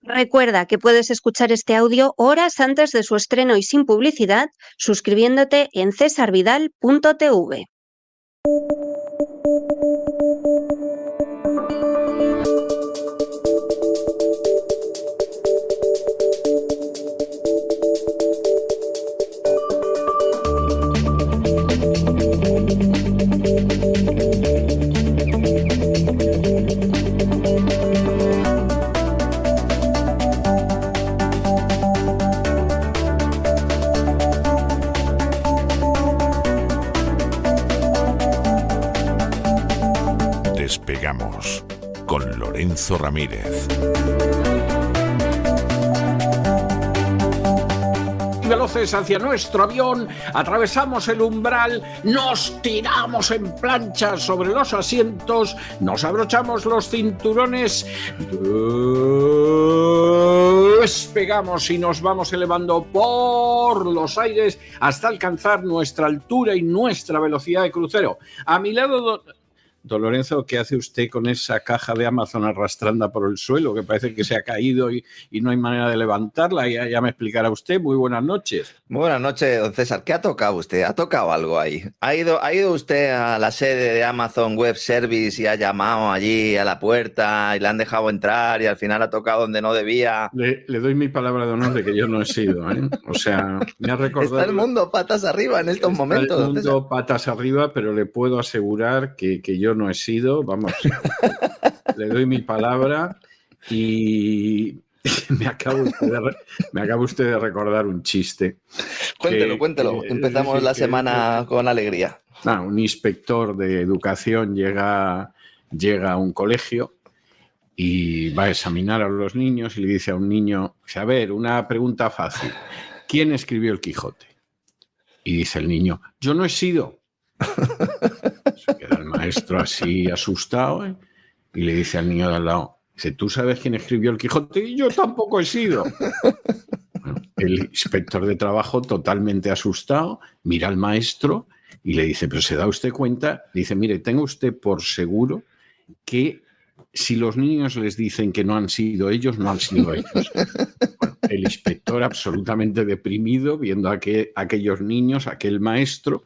Recuerda que puedes escuchar este audio horas antes de su estreno y sin publicidad suscribiéndote en cesarvidal.tv. Despegamos con Lorenzo Ramírez. Veloces hacia nuestro avión, atravesamos el umbral, nos tiramos en plancha sobre los asientos, nos abrochamos los cinturones, despegamos y nos vamos elevando por los aires hasta alcanzar nuestra altura y nuestra velocidad de crucero. A mi lado... Don Lorenzo, ¿qué hace usted con esa caja de Amazon arrastrando por el suelo? Que parece que se ha caído y no hay manera de levantarla. Ya me explicará usted. Muy buenas noches. Muy buenas noches, don César. ¿Qué ha tocado usted? ¿Ha tocado algo ahí? ¿Ha ido usted a la sede de Amazon Web Service y ha llamado allí a la puerta y le han dejado entrar y al final ha tocado donde no debía? Le doy mi palabra de honor de que yo no he sido, ¿eh? O sea, me ha recordado... Está el mundo patas arriba en estos momentos. Está el mundo patas arriba, pero le puedo asegurar que yo no he sido, vamos, le doy mi palabra y me acaba usted de recordar un chiste. Cuéntelo. Empezamos la semana con alegría. Un inspector de educación llega a un colegio y va a examinar a los niños y le dice a un niño, a ver, una pregunta fácil, ¿quién escribió el Quijote? Y dice el niño, yo no he sido. Se queda el maestro así asustado, ¿eh? Y le dice al niño de al lado, dice, ¿tú sabes quién escribió el Quijote? Y yo tampoco he sido. Bueno, el inspector de trabajo, totalmente asustado, mira al maestro y le dice, ¿pero se da usted cuenta? Dice, mire, tenga usted por seguro que si los niños les dicen que no han sido ellos, no han sido ellos. Bueno, el inspector absolutamente deprimido, viendo a aquellos niños, aquel maestro,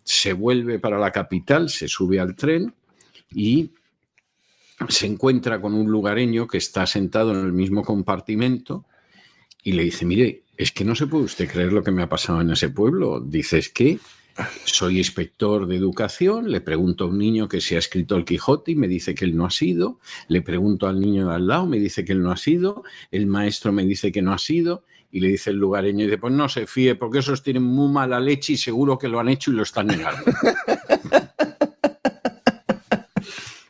se vuelve para la capital, se sube al tren y se encuentra con un lugareño que está sentado en el mismo compartimento y le dice, mire, es que no se puede usted creer lo que me ha pasado en ese pueblo. Dice, es que soy inspector de educación, le pregunto a un niño que si ha escrito el Quijote y me dice que él no ha sido, le pregunto al niño de al lado, me dice que él no ha sido, el maestro me dice que no ha sido, y le dice el lugareño, y dice, pues no se fíe, porque esos tienen muy mala leche y seguro que lo han hecho y lo están negando.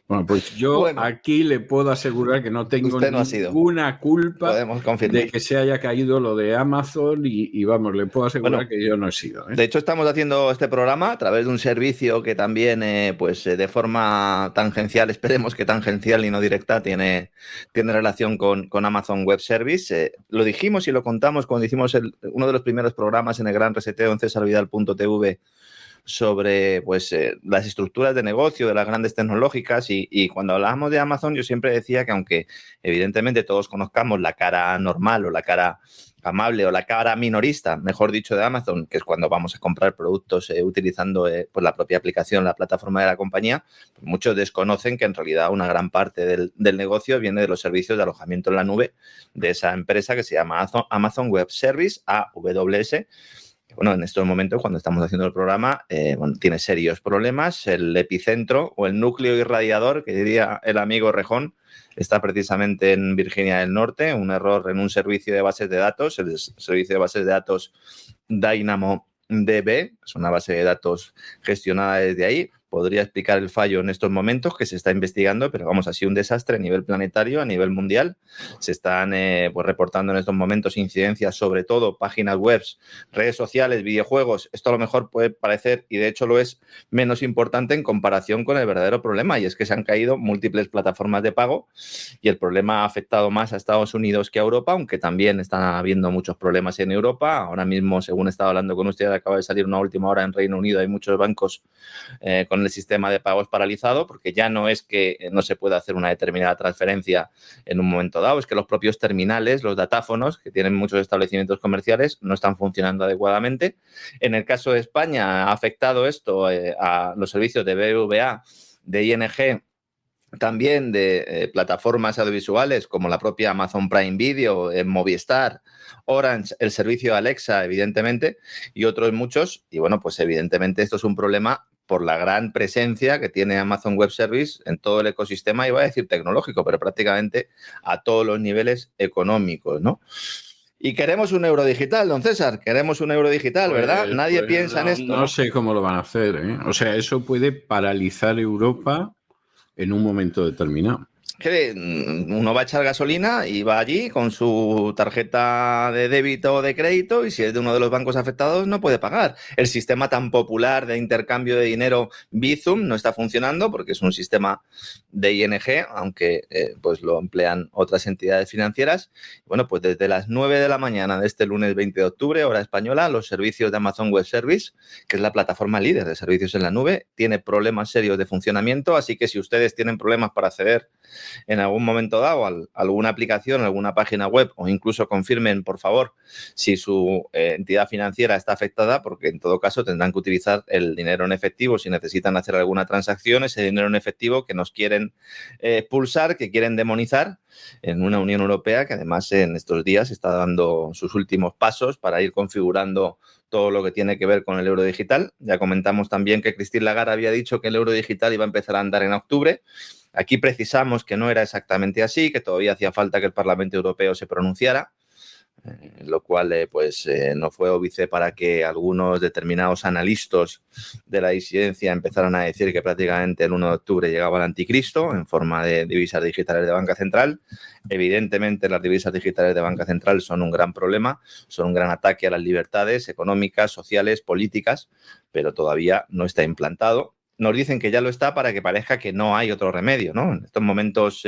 Bueno, pues yo aquí le puedo asegurar que no tengo ninguna culpa de que se haya caído lo de Amazon y vamos, le puedo asegurar que yo no he sido, ¿eh? De hecho, estamos haciendo este programa a través de un servicio que también, de forma tangencial, esperemos que tangencial y no directa, tiene relación con Amazon Web Service. Lo dijimos y lo contamos cuando hicimos uno de los primeros programas en el Gran Reseteo en cesarvidal.tv sobre las estructuras de negocio de las grandes tecnológicas y cuando hablábamos de Amazon yo siempre decía que aunque evidentemente todos conozcamos la cara normal o la cara amable o la cara minorista, mejor dicho, de Amazon, que es cuando vamos a comprar productos utilizando pues la propia aplicación, la plataforma de la compañía, pues muchos desconocen que en realidad una gran parte del negocio viene de los servicios de alojamiento en la nube de esa empresa que se llama Amazon Web Service, AWS. Bueno, en estos momentos, cuando estamos haciendo el programa, tiene serios problemas. El epicentro o el núcleo irradiador, que diría el amigo Rejón, está precisamente en Virginia del Norte. Un error en un servicio de bases de datos, el servicio de bases de datos DynamoDB, es una base de datos gestionada desde ahí. Podría explicar el fallo en estos momentos que se está investigando, pero vamos, ha sido un desastre a nivel planetario, a nivel mundial. Se están reportando en estos momentos incidencias, sobre todo páginas web, redes sociales, videojuegos. Esto a lo mejor puede parecer, y de hecho lo es, menos importante en comparación con el verdadero problema, y es que se han caído múltiples plataformas de pago y el problema ha afectado más a Estados Unidos que a Europa, aunque también están habiendo muchos problemas en Europa. Ahora mismo, según estaba hablando con usted, acaba de salir una última hora en Reino Unido, hay muchos bancos con con el sistema de pagos paralizado, porque ya no es que no se pueda hacer una determinada transferencia en un momento dado, es que los propios terminales, los datáfonos, que tienen muchos establecimientos comerciales, no están funcionando adecuadamente. En el caso de España, ha afectado esto a los servicios de BBVA, de ING, también de plataformas audiovisuales como la propia Amazon Prime Video, Movistar, Orange, el servicio Alexa, evidentemente, y otros muchos. Y bueno, pues evidentemente esto es un problema por la gran presencia que tiene Amazon Web Service en todo el ecosistema, iba a decir tecnológico, pero prácticamente a todos los niveles económicos, ¿no? Y queremos un euro digital, don César, queremos un euro digital, ¿verdad? Nadie piensa en esto. No sé cómo lo van a hacer, ¿eh? O sea, eso puede paralizar Europa en un momento determinado. Que uno va a echar gasolina y va allí con su tarjeta de débito o de crédito y si es de uno de los bancos afectados no puede pagar. El sistema tan popular de intercambio de dinero Bizum no está funcionando porque es un sistema de ING, aunque pues lo emplean otras entidades financieras. Bueno, pues desde las 9 de la mañana de este lunes 20 de octubre, hora española, los servicios de Amazon Web Service, que es la plataforma líder de servicios en la nube, tiene problemas serios de funcionamiento, así que si ustedes tienen problemas para acceder en algún momento dado a alguna aplicación, alguna página web o incluso confirmen, por favor, si su entidad financiera está afectada, porque en todo caso tendrán que utilizar el dinero en efectivo si necesitan hacer alguna transacción, ese dinero en efectivo que nos quieren expulsar, que quieren demonizar en una Unión Europea que además en estos días está dando sus últimos pasos para ir configurando todo lo que tiene que ver con el euro digital. Ya comentamos también que Christine Lagarde había dicho que el euro digital iba a empezar a andar en octubre. Aquí precisamos que no era exactamente así, que todavía hacía falta que el Parlamento Europeo se pronunciara, lo cual no fue óbice para que algunos determinados analistas de la disidencia empezaran a decir que prácticamente el 1 de octubre llegaba el anticristo en forma de divisas digitales de banca central. Evidentemente, las divisas digitales de banca central son un gran problema, son un gran ataque a las libertades económicas, sociales, políticas, pero todavía no está implantado. Nos dicen que ya lo está para que parezca que no hay otro remedio, ¿no? En estos momentos,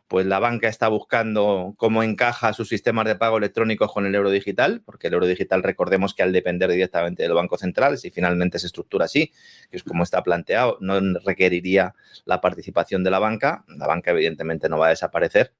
pues la banca está buscando cómo encaja sus sistemas de pago electrónicos con el euro digital, porque el euro digital, recordemos que al depender directamente del Banco Central, si finalmente se estructura así, que es como está planteado, no requeriría la participación de la banca. La banca, evidentemente, no va a desaparecer.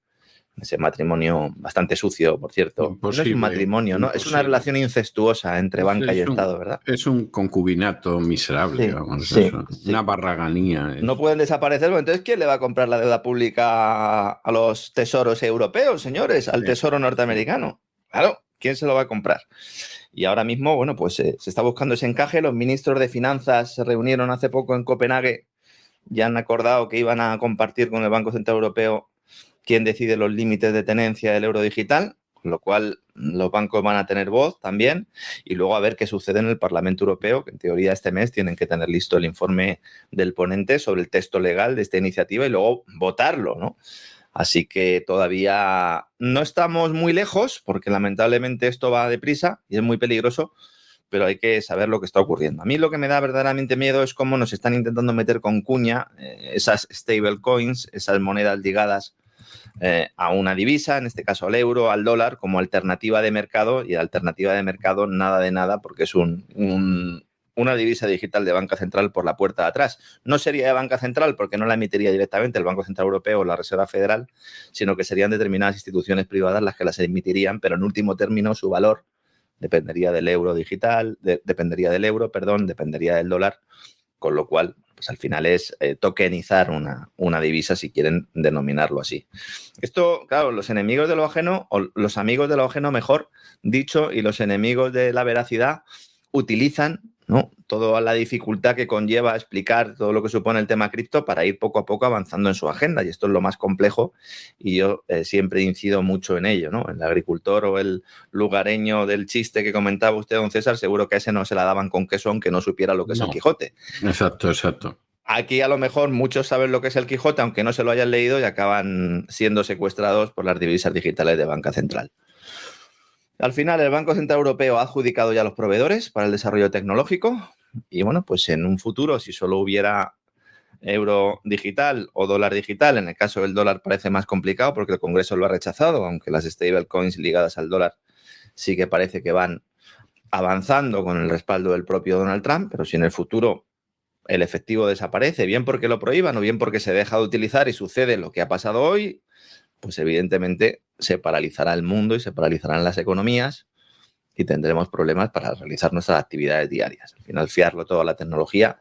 Ese matrimonio bastante sucio, por cierto. Imposible, no es un matrimonio, ¿no? imposible. Es una relación incestuosa entre banca y Estado, ¿verdad? Es un concubinato miserable, Sí, vamos, sí, eso, sí. una barraganía. No pueden desaparecer, bueno, entonces ¿quién le va a comprar la deuda pública a los tesoros europeos, señores? Al tesoro norteamericano. Claro, ¿quién se lo va a comprar? Y ahora mismo, bueno, pues se está buscando ese encaje. Los ministros de Finanzas se reunieron hace poco en Copenhague y han acordado que iban a compartir con el Banco Central Europeo quién decide los límites de tenencia del euro digital, con lo cual los bancos van a tener voz también, y luego a ver qué sucede en el Parlamento Europeo, que en teoría este mes tienen que tener listo el informe del ponente sobre el texto legal de esta iniciativa y luego votarlo, ¿no? Así que todavía no estamos muy lejos, porque lamentablemente esto va deprisa y es muy peligroso, pero hay que saber lo que está ocurriendo. A mí lo que me da verdaderamente miedo es cómo nos están intentando meter con cuña esas stablecoins, esas monedas ligadas a una divisa, en este caso al euro, al dólar, como alternativa de mercado, y alternativa de mercado nada de nada, porque es una divisa digital de banca central por la puerta de atrás. No sería de banca central porque no la emitiría directamente el Banco Central Europeo o la Reserva Federal, sino que serían determinadas instituciones privadas las que las emitirían, pero en último término su valor dependería del euro digital, dependería del dólar, con lo cual pues al final es tokenizar una divisa, si quieren denominarlo así. Esto, claro, los enemigos de lo ajeno, o los amigos de lo ajeno, mejor dicho, y los enemigos de la veracidad utilizan, ¿no?, toda la dificultad que conlleva explicar todo lo que supone el tema cripto para ir poco a poco avanzando en su agenda, y esto es lo más complejo, y yo siempre incido mucho en ello, ¿no? El agricultor o el lugareño del chiste que comentaba usted, don César, seguro que a ese no se la daban con queso aunque no supiera lo que es el Quijote. Exacto. Aquí a lo mejor muchos saben lo que es el Quijote, aunque no se lo hayan leído, y acaban siendo secuestrados por las divisas digitales de banca central. Al final, el Banco Central Europeo ha adjudicado ya los proveedores para el desarrollo tecnológico y, bueno, pues en un futuro, si solo hubiera euro digital o dólar digital, en el caso del dólar parece más complicado porque el Congreso lo ha rechazado, aunque las stablecoins ligadas al dólar sí que parece que van avanzando con el respaldo del propio Donald Trump, pero si en el futuro el efectivo desaparece, bien porque lo prohíban o bien porque se deja de utilizar y sucede lo que ha pasado hoy, pues evidentemente se paralizará el mundo y se paralizarán las economías y tendremos problemas para realizar nuestras actividades diarias. Al final, fiarlo todo a la tecnología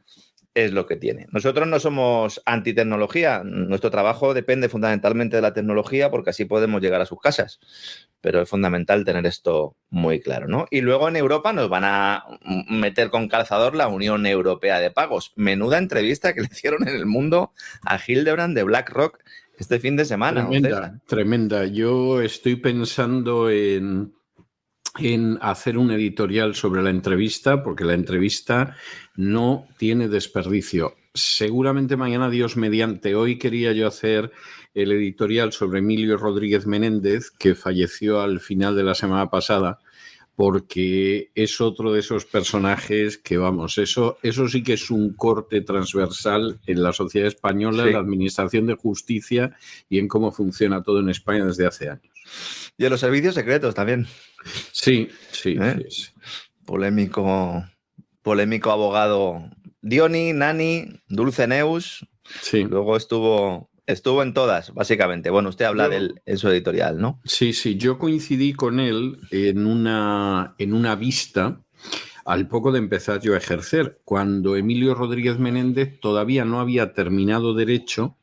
es lo que tiene. Nosotros no somos antitecnología, nuestro trabajo depende fundamentalmente de la tecnología porque así podemos llegar a sus casas, pero es fundamental tener esto muy claro, ¿no? Y luego en Europa nos van a meter con calzador la Unión Europea de Pagos. Menuda entrevista que le hicieron en El Mundo a Hildebrand de BlackRock este fin de semana. Tremenda, tremenda. Yo estoy pensando en hacer un editorial sobre la entrevista, porque la entrevista no tiene desperdicio. Seguramente mañana, Dios mediante, hoy quería yo hacer el editorial sobre Emilio Rodríguez Menéndez, que falleció al final de la semana pasada, porque es otro de esos personajes que, vamos, eso sí que es un corte transversal en la sociedad española, en la administración de justicia y en cómo funciona todo en España desde hace años. Y en los servicios secretos también. Sí. Polémico abogado Dioni, Nani, Dulce Neus. Sí. Luego estuvo en todas, básicamente. Bueno, usted habla en su editorial, ¿no? Sí. Yo coincidí con él en una vista al poco de empezar yo a ejercer, cuando Emilio Rodríguez Menéndez todavía no había terminado Derecho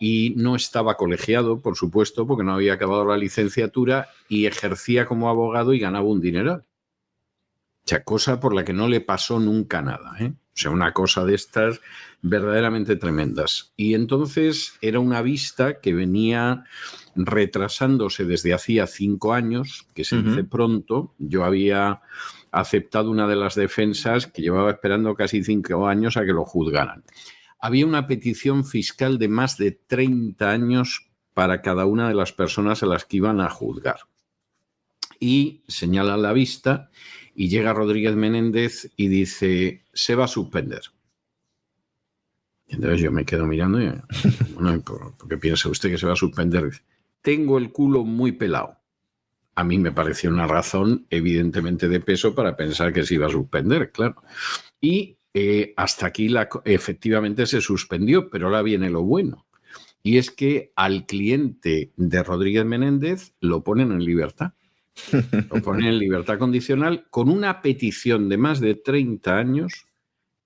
y no estaba colegiado, por supuesto, porque no había acabado la licenciatura y ejercía como abogado y ganaba un dineral. O sea, cosa por la que no le pasó nunca nada, ¿eh? O sea, una cosa de estas verdaderamente tremendas. Y entonces era una vista que venía retrasándose desde hacía 5 años, que se dice pronto. Yo había aceptado una de las defensas que llevaba esperando casi 5 años a que lo juzgaran. Había una petición fiscal de más de 30 años para cada una de las personas a las que iban a juzgar. Y señalan la vista y llega Rodríguez Menéndez y dice, se va a suspender. Y entonces yo me quedo mirando y, bueno, ¿por qué piensa usted que se va a suspender? Dice, tengo el culo muy pelado. A mí me pareció una razón evidentemente de peso para pensar que se iba a suspender, claro. Y hasta aquí efectivamente se suspendió, pero ahora viene lo bueno. Y es que al cliente de Rodríguez Menéndez lo ponen en libertad. Lo ponen en libertad condicional con una petición de más de 30 años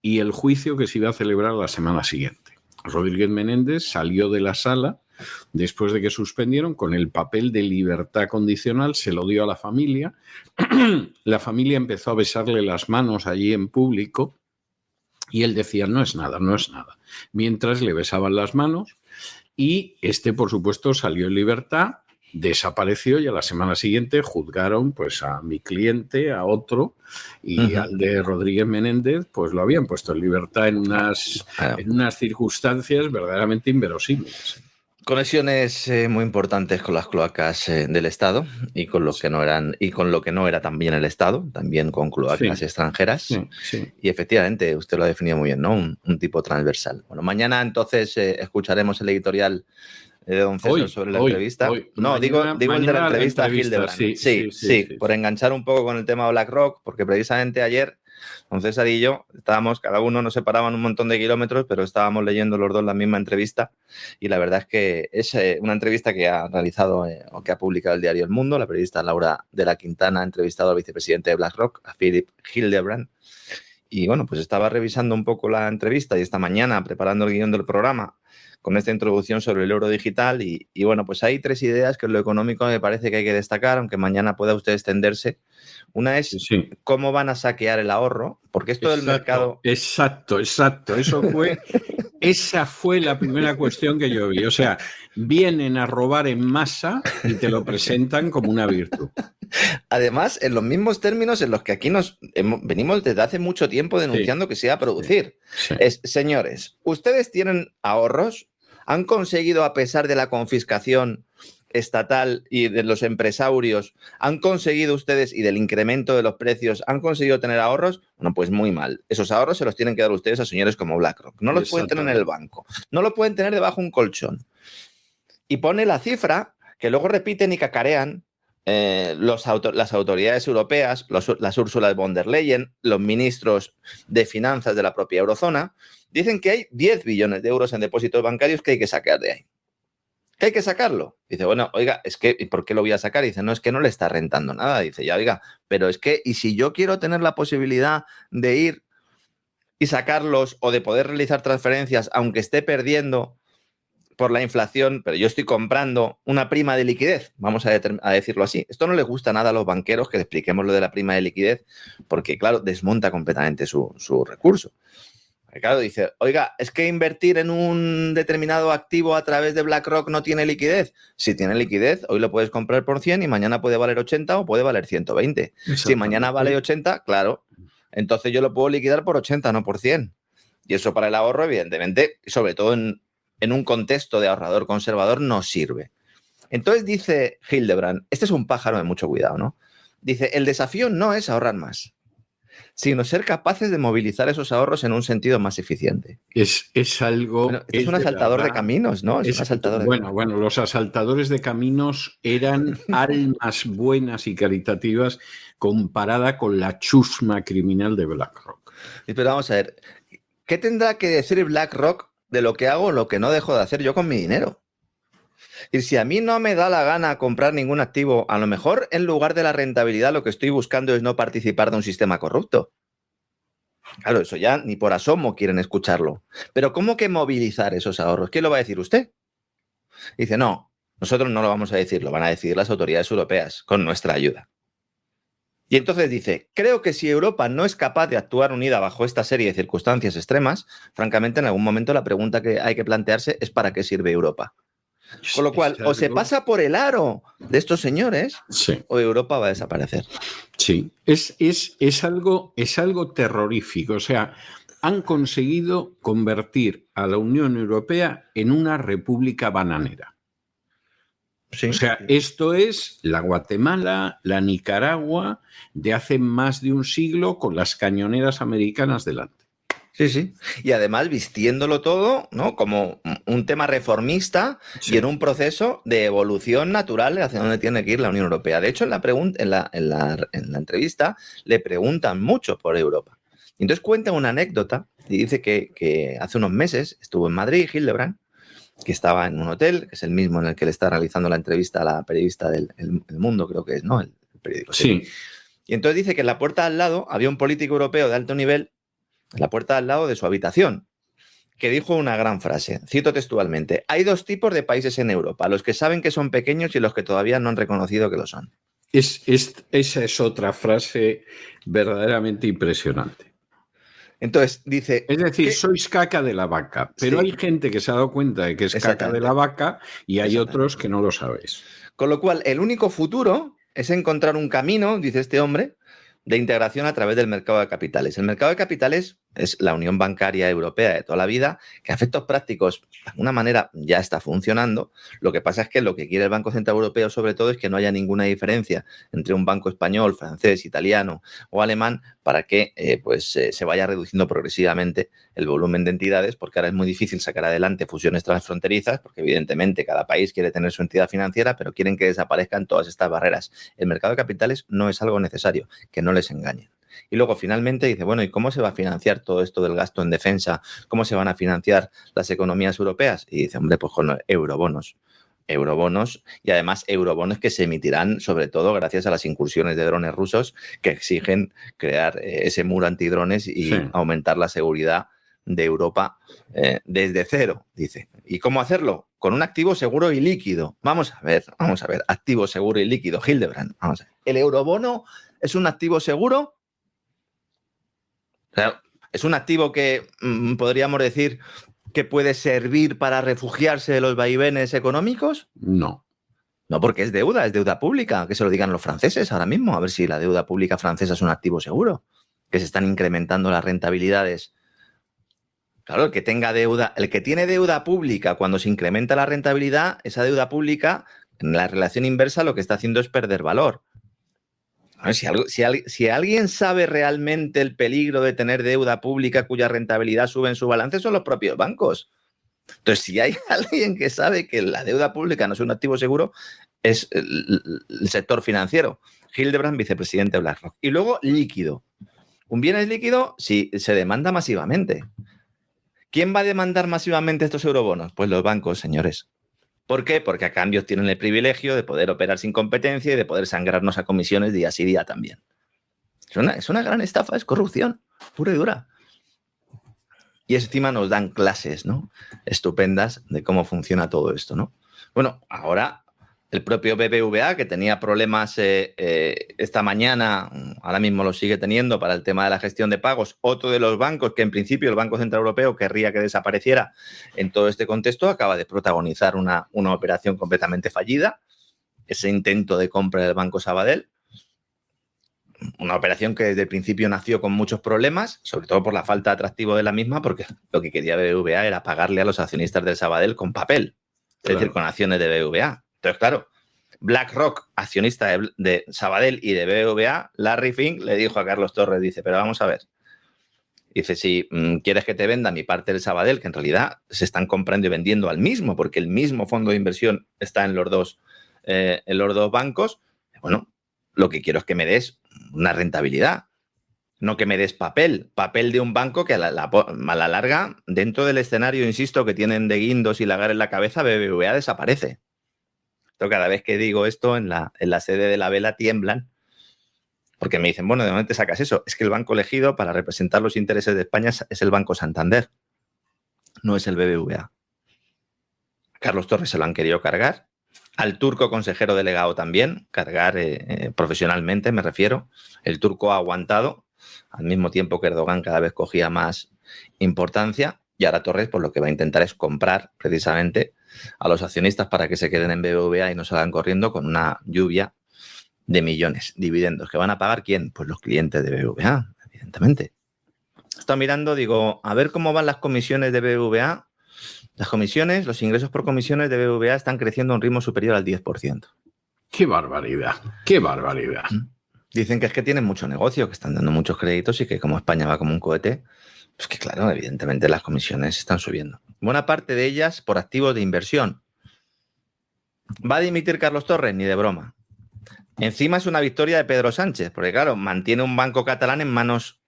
y el juicio que se iba a celebrar la semana siguiente. Rodríguez Menéndez salió de la sala después de que suspendieron con el papel de libertad condicional, se lo dio a la familia. La familia empezó a besarle las manos allí en público. Y él decía, no es nada. Mientras le besaban las manos y por supuesto, salió en libertad, desapareció y a la semana siguiente juzgaron pues a mi cliente, a otro, y al de Rodríguez Menéndez pues lo habían puesto en libertad en unas circunstancias verdaderamente inverosímiles. Conexiones muy importantes con las cloacas del Estado y con lo que no eran y con lo que no era también el Estado, también con cloacas extranjeras. Sí. Y efectivamente, usted lo ha definido muy bien, ¿no? Un tipo transversal. Bueno, mañana entonces escucharemos el editorial de don César sobre la entrevista. Digo el de la entrevista a Hildebrand. Sí, por enganchar un poco con el tema de BlackRock, porque precisamente ayer don César y yo estábamos, cada uno nos separaban un montón de kilómetros, pero estábamos leyendo los dos la misma entrevista y la verdad es que es una entrevista que ha realizado o que ha publicado el diario El Mundo. La periodista Laura de la Quintana ha entrevistado al vicepresidente de BlackRock, a Philip Hildebrand. Y bueno, pues estaba revisando un poco la entrevista y esta mañana preparando el guión del programa con esta introducción sobre el euro digital y bueno, pues hay 3 ideas que en lo económico me parece que hay que destacar, aunque mañana pueda usted extenderse. Una es cómo van a saquear el ahorro, porque esto del mercado... Exacto. Esa fue la primera cuestión que yo vi. O sea, vienen a robar en masa y te lo presentan como una virtud. Además, en los mismos términos en los que aquí venimos desde hace mucho tiempo denunciando que se iba a producir. Señores, ustedes tienen ahorros, han conseguido, a pesar de la confiscación estatal y de los empresarios, han conseguido ustedes, y del incremento de los precios, han conseguido tener ahorros. Bueno, pues muy mal. Esos ahorros se los tienen que dar ustedes a señores como BlackRock. No los pueden tener en el banco, no lo pueden tener debajo de un colchón. Y pone la cifra que luego repiten y cacarean las autoridades europeas, las Úrsulas von der Leyen, los ministros de finanzas de la propia eurozona, dicen que hay 10 billones de euros en depósitos bancarios que hay que sacar de ahí. ¿Que hay que sacarlo? Dice, bueno, oiga, es que, ¿y por qué lo voy a sacar? Dice, no, es que no le está rentando nada. Dice, ya, oiga, pero es que, ¿y si yo quiero tener la posibilidad de ir y sacarlos o de poder realizar transferencias, aunque esté perdiendo por la inflación, pero yo estoy comprando una prima de liquidez, vamos a decirlo así? Esto no les gusta nada a los banqueros que le expliquemos lo de la prima de liquidez, porque, claro, desmonta completamente su recurso. Claro, dice, oiga, es que invertir en un determinado activo a través de BlackRock no tiene liquidez. Si tiene liquidez, hoy lo puedes comprar por 100 y mañana puede valer 80 o puede valer 120. Si mañana vale 80, claro, entonces yo lo puedo liquidar por 80, no por 100. Y eso para el ahorro, evidentemente, sobre todo en un contexto de ahorrador conservador, no sirve. Entonces dice Hildebrand, este es un pájaro de mucho cuidado, ¿no? Dice, el desafío no es ahorrar más, sino ser capaces de movilizar esos ahorros en un sentido más eficiente. Es algo... Bueno, es un asaltador de caminos, ¿no? Es un asaltador bueno, los asaltadores de caminos eran almas buenas y caritativas comparada con la chusma criminal de BlackRock. Pero vamos a ver, ¿qué tendrá que decir BlackRock de lo que hago o lo que no dejo de hacer yo con mi dinero? Y si a mí no me da la gana comprar ningún activo, a lo mejor en lugar de la rentabilidad lo que estoy buscando es no participar de un sistema corrupto. Claro, eso ya ni por asomo quieren escucharlo. Pero ¿cómo que movilizar esos ahorros? ¿Qué lo va a decir usted? Dice, no, nosotros no lo vamos a decir, lo van a decidir las autoridades europeas con nuestra ayuda. Y entonces dice, creo que si Europa no es capaz de actuar unida bajo esta serie de circunstancias extremas, francamente en algún momento la pregunta que hay que plantearse es ¿para qué sirve Europa? Con lo cual, o se pasa por el aro de estos señores, sí, o Europa va a desaparecer. Sí, es algo terrorífico. O sea, han conseguido convertir a la Unión Europea en una república bananera. Sí. O sea, esto es la Guatemala, la Nicaragua de hace más de un siglo con las cañoneras americanas delante. Sí, sí. Y además vistiéndolo todo, ¿no?, como un tema reformista, sí, y en un proceso de evolución natural hacia donde tiene que ir la Unión Europea. De hecho, en la entrevista le preguntan mucho por Europa. Y entonces cuenta una anécdota y dice que hace unos meses estuvo en Madrid, Hildebrand, que estaba en un hotel, que es el mismo en el que le está realizando la entrevista a la periodista del El Mundo, creo que es, ¿no? El periódico. Sí. Y entonces dice que en la puerta al lado había un político europeo de alto nivel, en la puerta al lado de su habitación, que dijo una gran frase, cito textualmente, hay dos tipos de países en Europa, los que saben que son pequeños y los que todavía no han reconocido que lo son. Esa es otra frase verdaderamente impresionante. Entonces dice... Es decir, sois caca de la vaca, pero sí, hay gente que se ha dado cuenta de que es caca de la vaca y hay otros que no lo sabéis. Con lo cual, el único futuro es encontrar un camino, dice este hombre, de integración a través del mercado de capitales. El mercado de capitales es la Unión Bancaria Europea de toda la vida, que a efectos prácticos, de alguna manera, ya está funcionando. Lo que pasa es que lo que quiere el Banco Central Europeo, sobre todo, es que no haya ninguna diferencia entre un banco español, francés, italiano o alemán para que se vaya reduciendo progresivamente el volumen de entidades, porque ahora es muy difícil sacar adelante fusiones transfronterizas, porque evidentemente cada país quiere tener su entidad financiera, pero quieren que desaparezcan todas estas barreras. El mercado de capitales no es algo necesario, que no les engañen. Y luego finalmente dice, bueno, ¿y cómo se va a financiar todo esto del gasto en defensa? ¿Cómo se van a financiar las economías europeas? Y dice, hombre, pues con eurobonos. Eurobonos, y además eurobonos que se emitirán sobre todo gracias a las incursiones de drones rusos que exigen crear ese muro antidrones y sí, aumentar la seguridad de Europa desde cero, dice. ¿Y cómo hacerlo? Con un activo seguro y líquido. Vamos a ver, activo seguro y líquido, Hildebrand, vamos a ver. ¿El eurobono es un activo seguro? O sea, ¿es un activo que podríamos decir que puede servir para refugiarse de los vaivenes económicos? No. No, porque es deuda pública, que se lo digan los franceses ahora mismo, a ver si la deuda pública francesa es un activo seguro, que se están incrementando las rentabilidades. Claro, el que tiene deuda pública, cuando se incrementa la rentabilidad, esa deuda pública, en la relación inversa, lo que está haciendo es perder valor. Si alguien sabe realmente el peligro de tener deuda pública cuya rentabilidad sube en su balance, son los propios bancos. Entonces, si hay alguien que sabe que la deuda pública no es un activo seguro, es el sector financiero. Hildebrand, vicepresidente de BlackRock. Y luego líquido. Un bien es líquido si se demanda masivamente. ¿Quién va a demandar masivamente estos eurobonos? Pues los bancos, señores. ¿Por qué? Porque a cambio tienen el privilegio de poder operar sin competencia y de poder sangrarnos a comisiones día sí día también. Es una gran estafa, es corrupción, pura y dura. Y encima nos dan clases, ¿no? Estupendas de cómo funciona todo esto, ¿no? Bueno, ahora el propio BBVA, que tenía problemas esta mañana, ahora mismo lo sigue teniendo para el tema de la gestión de pagos, otro de los bancos que en principio el Banco Central Europeo querría que desapareciera en todo este contexto, acaba de protagonizar una operación completamente fallida, ese intento de compra del Banco Sabadell, una operación que desde el principio nació con muchos problemas, sobre todo por la falta de atractivo de la misma, porque lo que quería BBVA era pagarle a los accionistas del Sabadell con papel, es decir, con acciones de BBVA. Entonces, claro, BlackRock, accionista de Sabadell y de BBVA, Larry Fink le dijo a Carlos Torres, dice, pero vamos a ver. Dice, si quieres que te venda mi parte del Sabadell, que en realidad se están comprando y vendiendo al mismo, porque el mismo fondo de inversión está en los dos bancos, bueno, lo que quiero es que me des una rentabilidad, no que me des papel de un banco que a la larga, dentro del escenario, insisto, que tienen de Guindos y Lagarde en la cabeza, BBVA desaparece. Cada vez que digo esto en la sede de la vela tiemblan, porque me dicen, bueno, ¿de dónde te sacas eso? Es que el banco elegido para representar los intereses de España es el Banco Santander, no es el BBVA. A Carlos Torres se lo han querido cargar, al turco consejero delegado también, cargar profesionalmente, me refiero. El turco ha aguantado, al mismo tiempo que Erdogan cada vez cogía más importancia, y ahora Torres pues lo que va a intentar es comprar precisamente a los accionistas para que se queden en BBVA y no salgan corriendo con una lluvia de millones, dividendos. ¿Que van a pagar quién? Pues los clientes de BBVA, evidentemente. Estoy mirando, digo, a ver cómo van las comisiones de BBVA. Las comisiones, los ingresos por comisiones de BBVA están creciendo a un ritmo superior al 10%. ¡Qué barbaridad! ¡Qué barbaridad! Dicen que es que tienen mucho negocio, que están dando muchos créditos y que como España va como un cohete, pues que claro, evidentemente las comisiones están subiendo. Buena parte de ellas por activos de inversión. ¿Va a dimitir Carlos Torres? Ni de broma. Encima es una victoria de Pedro Sánchez, porque claro, mantiene un banco catalán en manos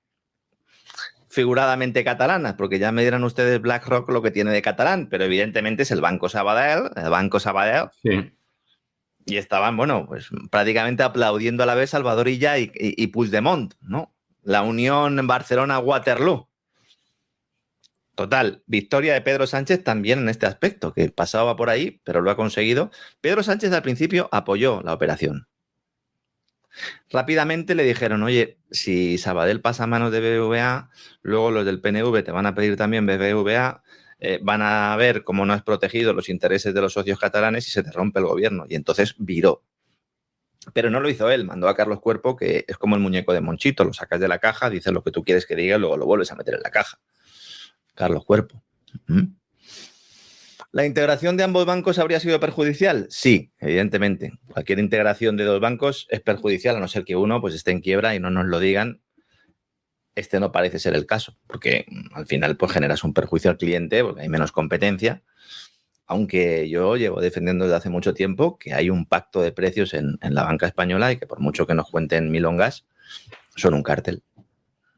figuradamente catalanas, porque ya me dirán ustedes BlackRock lo que tiene de catalán, pero evidentemente es el Banco Sabadell, Sí. Y estaban, bueno, pues prácticamente aplaudiendo a la vez Salvador Illa y Puigdemont, ¿no? La unión Barcelona-Waterloo. Total, victoria de Pedro Sánchez también en este aspecto, que pasaba por ahí, pero lo ha conseguido. Pedro Sánchez al principio apoyó la operación. Rápidamente le dijeron, oye, si Sabadell pasa a manos de BBVA, luego los del PNV te van a pedir también BBVA, van a ver cómo no has protegido los intereses de los socios catalanes y se te rompe el gobierno. Y entonces viró. Pero no lo hizo él, mandó a Carlos Cuerpo, que es como el muñeco de Monchito, lo sacas de la caja, dices lo que tú quieres que diga y luego lo vuelves a meter en la caja. Carlos Cuerpo. ¿La integración de ambos bancos habría sido perjudicial? Sí, evidentemente. Cualquier integración de dos bancos es perjudicial, a no ser que uno pues esté en quiebra y no nos lo digan. Este no parece ser el caso, porque al final pues generas un perjuicio al cliente porque hay menos competencia, aunque yo llevo defendiendo desde hace mucho tiempo que hay un pacto de precios en la banca española y que por mucho que nos cuenten milongas, son un cártel.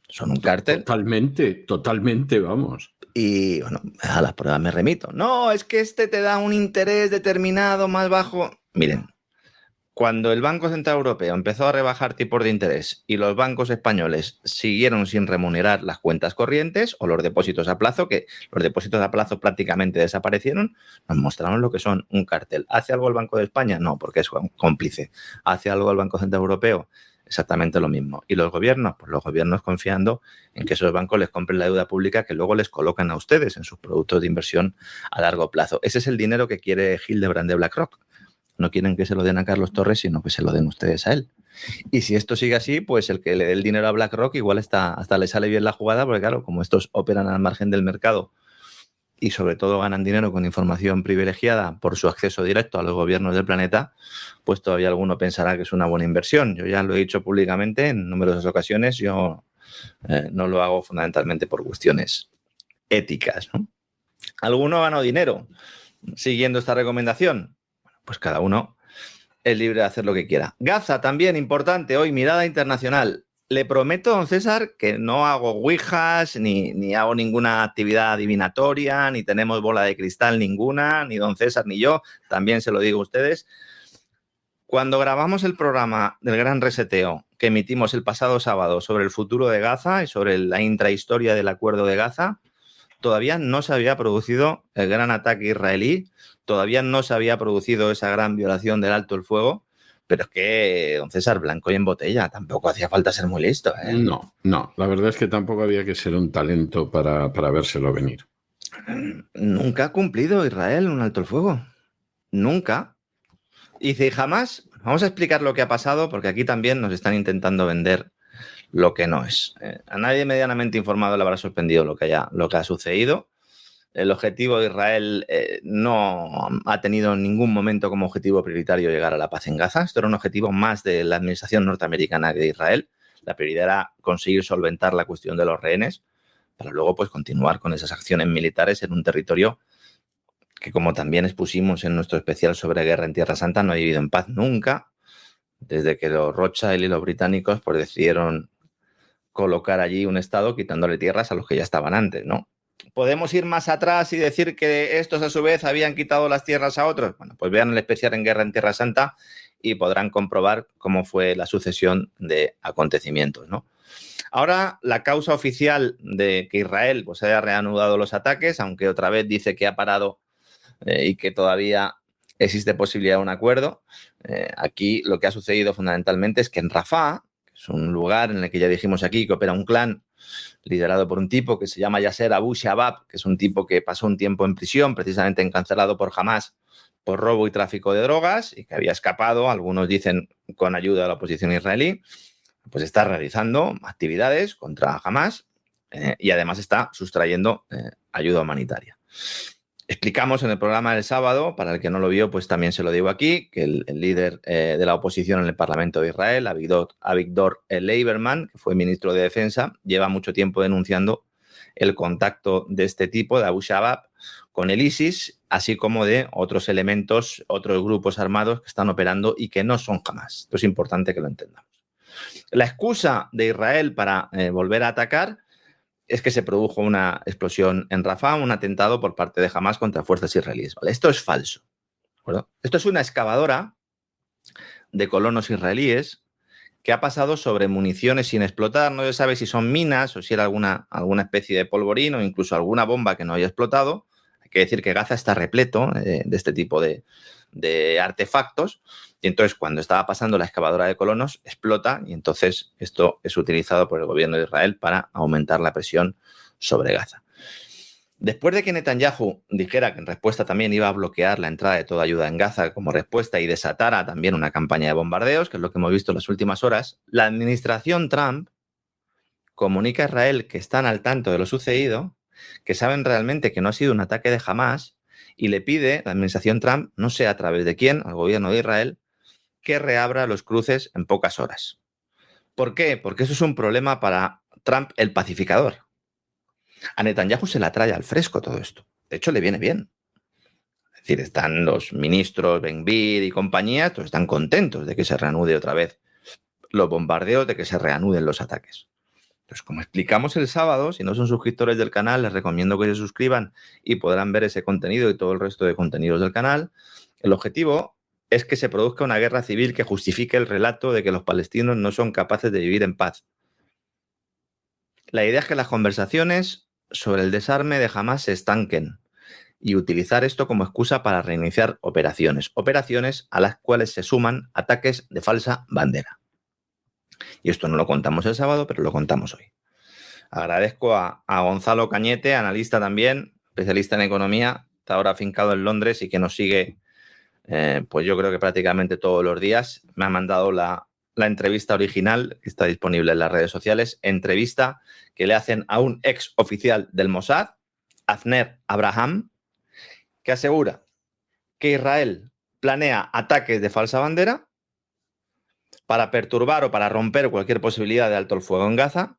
Son un cártel. Totalmente, vamos. Y bueno, a las pruebas me remito. No, es que este te da un interés determinado más bajo. Miren, cuando el Banco Central Europeo empezó a rebajar tipos de interés y los bancos españoles siguieron sin remunerar las cuentas corrientes o los depósitos a plazo, que los depósitos a plazo prácticamente desaparecieron, nos mostraron lo que son un cartel. ¿Hace algo el Banco de España? No, porque es cómplice. ¿Hace algo el Banco Central Europeo? Exactamente lo mismo. ¿Y los gobiernos? Pues los gobiernos confiando en que esos bancos les compren la deuda pública que luego les colocan a ustedes en sus productos de inversión a largo plazo. Ese es el dinero que quiere Hildebrand de BlackRock. No quieren que se lo den a Carlos Torres, sino que se lo den ustedes a él. Y si esto sigue así, pues el que le dé el dinero a BlackRock igual hasta le sale bien la jugada, porque claro, como estos operan al margen del mercado y sobre todo ganan dinero con información privilegiada por su acceso directo a los gobiernos del planeta, pues todavía alguno pensará que es una buena inversión. Yo ya lo he dicho públicamente en numerosas ocasiones, yo no lo hago fundamentalmente por cuestiones éticas, ¿no? ¿Alguno ganó dinero siguiendo esta recomendación? Bueno, pues cada uno es libre de hacer lo que quiera. Gaza también, importante, hoy mirada internacional. Le prometo, don César, que no hago ouijas, ni hago ninguna actividad adivinatoria, ni tenemos bola de cristal ninguna, ni don César ni yo, también se lo digo a ustedes. Cuando grabamos el programa del Gran Reseteo, que emitimos el pasado sábado sobre el futuro de Gaza y sobre la intrahistoria del acuerdo de Gaza, todavía no se había producido el gran ataque israelí, todavía no se había producido esa gran violación del alto el fuego, pero es que, don César, blanco y en botella, tampoco hacía falta ser muy listo, ¿eh? No, la verdad es que tampoco había que ser un talento para vérselo venir. Nunca ha cumplido Israel un alto el fuego. Nunca. Y dice, jamás, vamos a explicar lo que ha pasado, porque aquí también nos están intentando vender lo que no es. A nadie medianamente informado le habrá sorprendido lo que ha sucedido. El objetivo de Israel no ha tenido en ningún momento como objetivo prioritario llegar a la paz en Gaza. Esto era un objetivo más de la administración norteamericana que de Israel. La prioridad era conseguir solventar la cuestión de los rehenes para luego pues, continuar con esas acciones militares en un territorio que, como también expusimos en nuestro especial sobre guerra en Tierra Santa, no ha vivido en paz nunca, desde que los Rothschild y los británicos pues, decidieron colocar allí un estado quitándole tierras a los que ya estaban antes, ¿no? ¿Podemos ir más atrás y decir que estos a su vez habían quitado las tierras a otros? Bueno, pues vean el especial en Guerra en Tierra Santa y podrán comprobar cómo fue la sucesión de acontecimientos, ¿no? Ahora, la causa oficial de que Israel pues, haya reanudado los ataques, aunque otra vez dice que ha parado y que todavía existe posibilidad de un acuerdo, aquí lo que ha sucedido fundamentalmente es que en Rafah, que es un lugar en el que ya dijimos aquí que opera un clan liderado por un tipo que se llama Yasser Abu Shabab, que es un tipo que pasó un tiempo en prisión, precisamente encarcelado por Hamas por robo y tráfico de drogas y que había escapado, algunos dicen con ayuda de la oposición israelí, pues está realizando actividades contra Hamas y además está sustrayendo ayuda humanitaria. Explicamos en el programa del sábado, para el que no lo vio, pues también se lo digo aquí, que el líder de la oposición en el Parlamento de Israel, Avigdor Lieberman, que fue ministro de Defensa, lleva mucho tiempo denunciando el contacto de este tipo, de Abu Shabab, con el ISIS, así como de otros elementos, otros grupos armados que están operando y que no son Hamas. Esto es importante que lo entendamos. La excusa de Israel para volver a atacar es que se produjo una explosión en Rafah, un atentado por parte de Hamas contra fuerzas israelíes. ¿Vale? Esto es falso. ¿De acuerdo? Esto es una excavadora de colonos israelíes que ha pasado sobre municiones sin explotar. No se sabe si son minas o si era alguna especie de polvorín o incluso alguna bomba que no haya explotado. Hay que decir que Gaza está repleto de este tipo de artefactos. Y entonces, cuando estaba pasando la excavadora de colonos, explota y entonces esto es utilizado por el gobierno de Israel para aumentar la presión sobre Gaza. Después de que Netanyahu dijera que en respuesta también iba a bloquear la entrada de toda ayuda en Gaza como respuesta y desatara también una campaña de bombardeos, que es lo que hemos visto en las últimas horas, la administración Trump comunica a Israel que están al tanto de lo sucedido, que saben realmente que no ha sido un ataque de Hamas y le pide, la administración Trump, no sé a través de quién, al gobierno de Israel, que reabra los cruces en pocas horas. ¿Por qué? Porque eso es un problema para Trump, el pacificador. A Netanyahu se la trae al fresco todo esto. De hecho, le viene bien. Es decir, están los ministros, Ben-Gvir y compañía, todos están contentos de que se reanude otra vez los bombardeos, de que se reanuden los ataques. Entonces, como explicamos el sábado, si no son suscriptores del canal, les recomiendo que se suscriban y podrán ver ese contenido y todo el resto de contenidos del canal. El objetivo es que se produzca una guerra civil que justifique el relato de que los palestinos no son capaces de vivir en paz. La idea es que las conversaciones sobre el desarme de Hamas se estanquen y utilizar esto como excusa para reiniciar operaciones a las cuales se suman ataques de falsa bandera. Y esto no lo contamos el sábado, pero lo contamos hoy. Agradezco a Gonzalo Cañete, analista también, especialista en economía, está ahora afincado en Londres y que nos sigue pues yo creo que prácticamente todos los días. Me ha mandado la entrevista original, que está disponible en las redes sociales, entrevista que le hacen a un ex oficial del Mossad, Avner Abraham, que asegura que Israel planea ataques de falsa bandera para perturbar o para romper cualquier posibilidad de alto el fuego en Gaza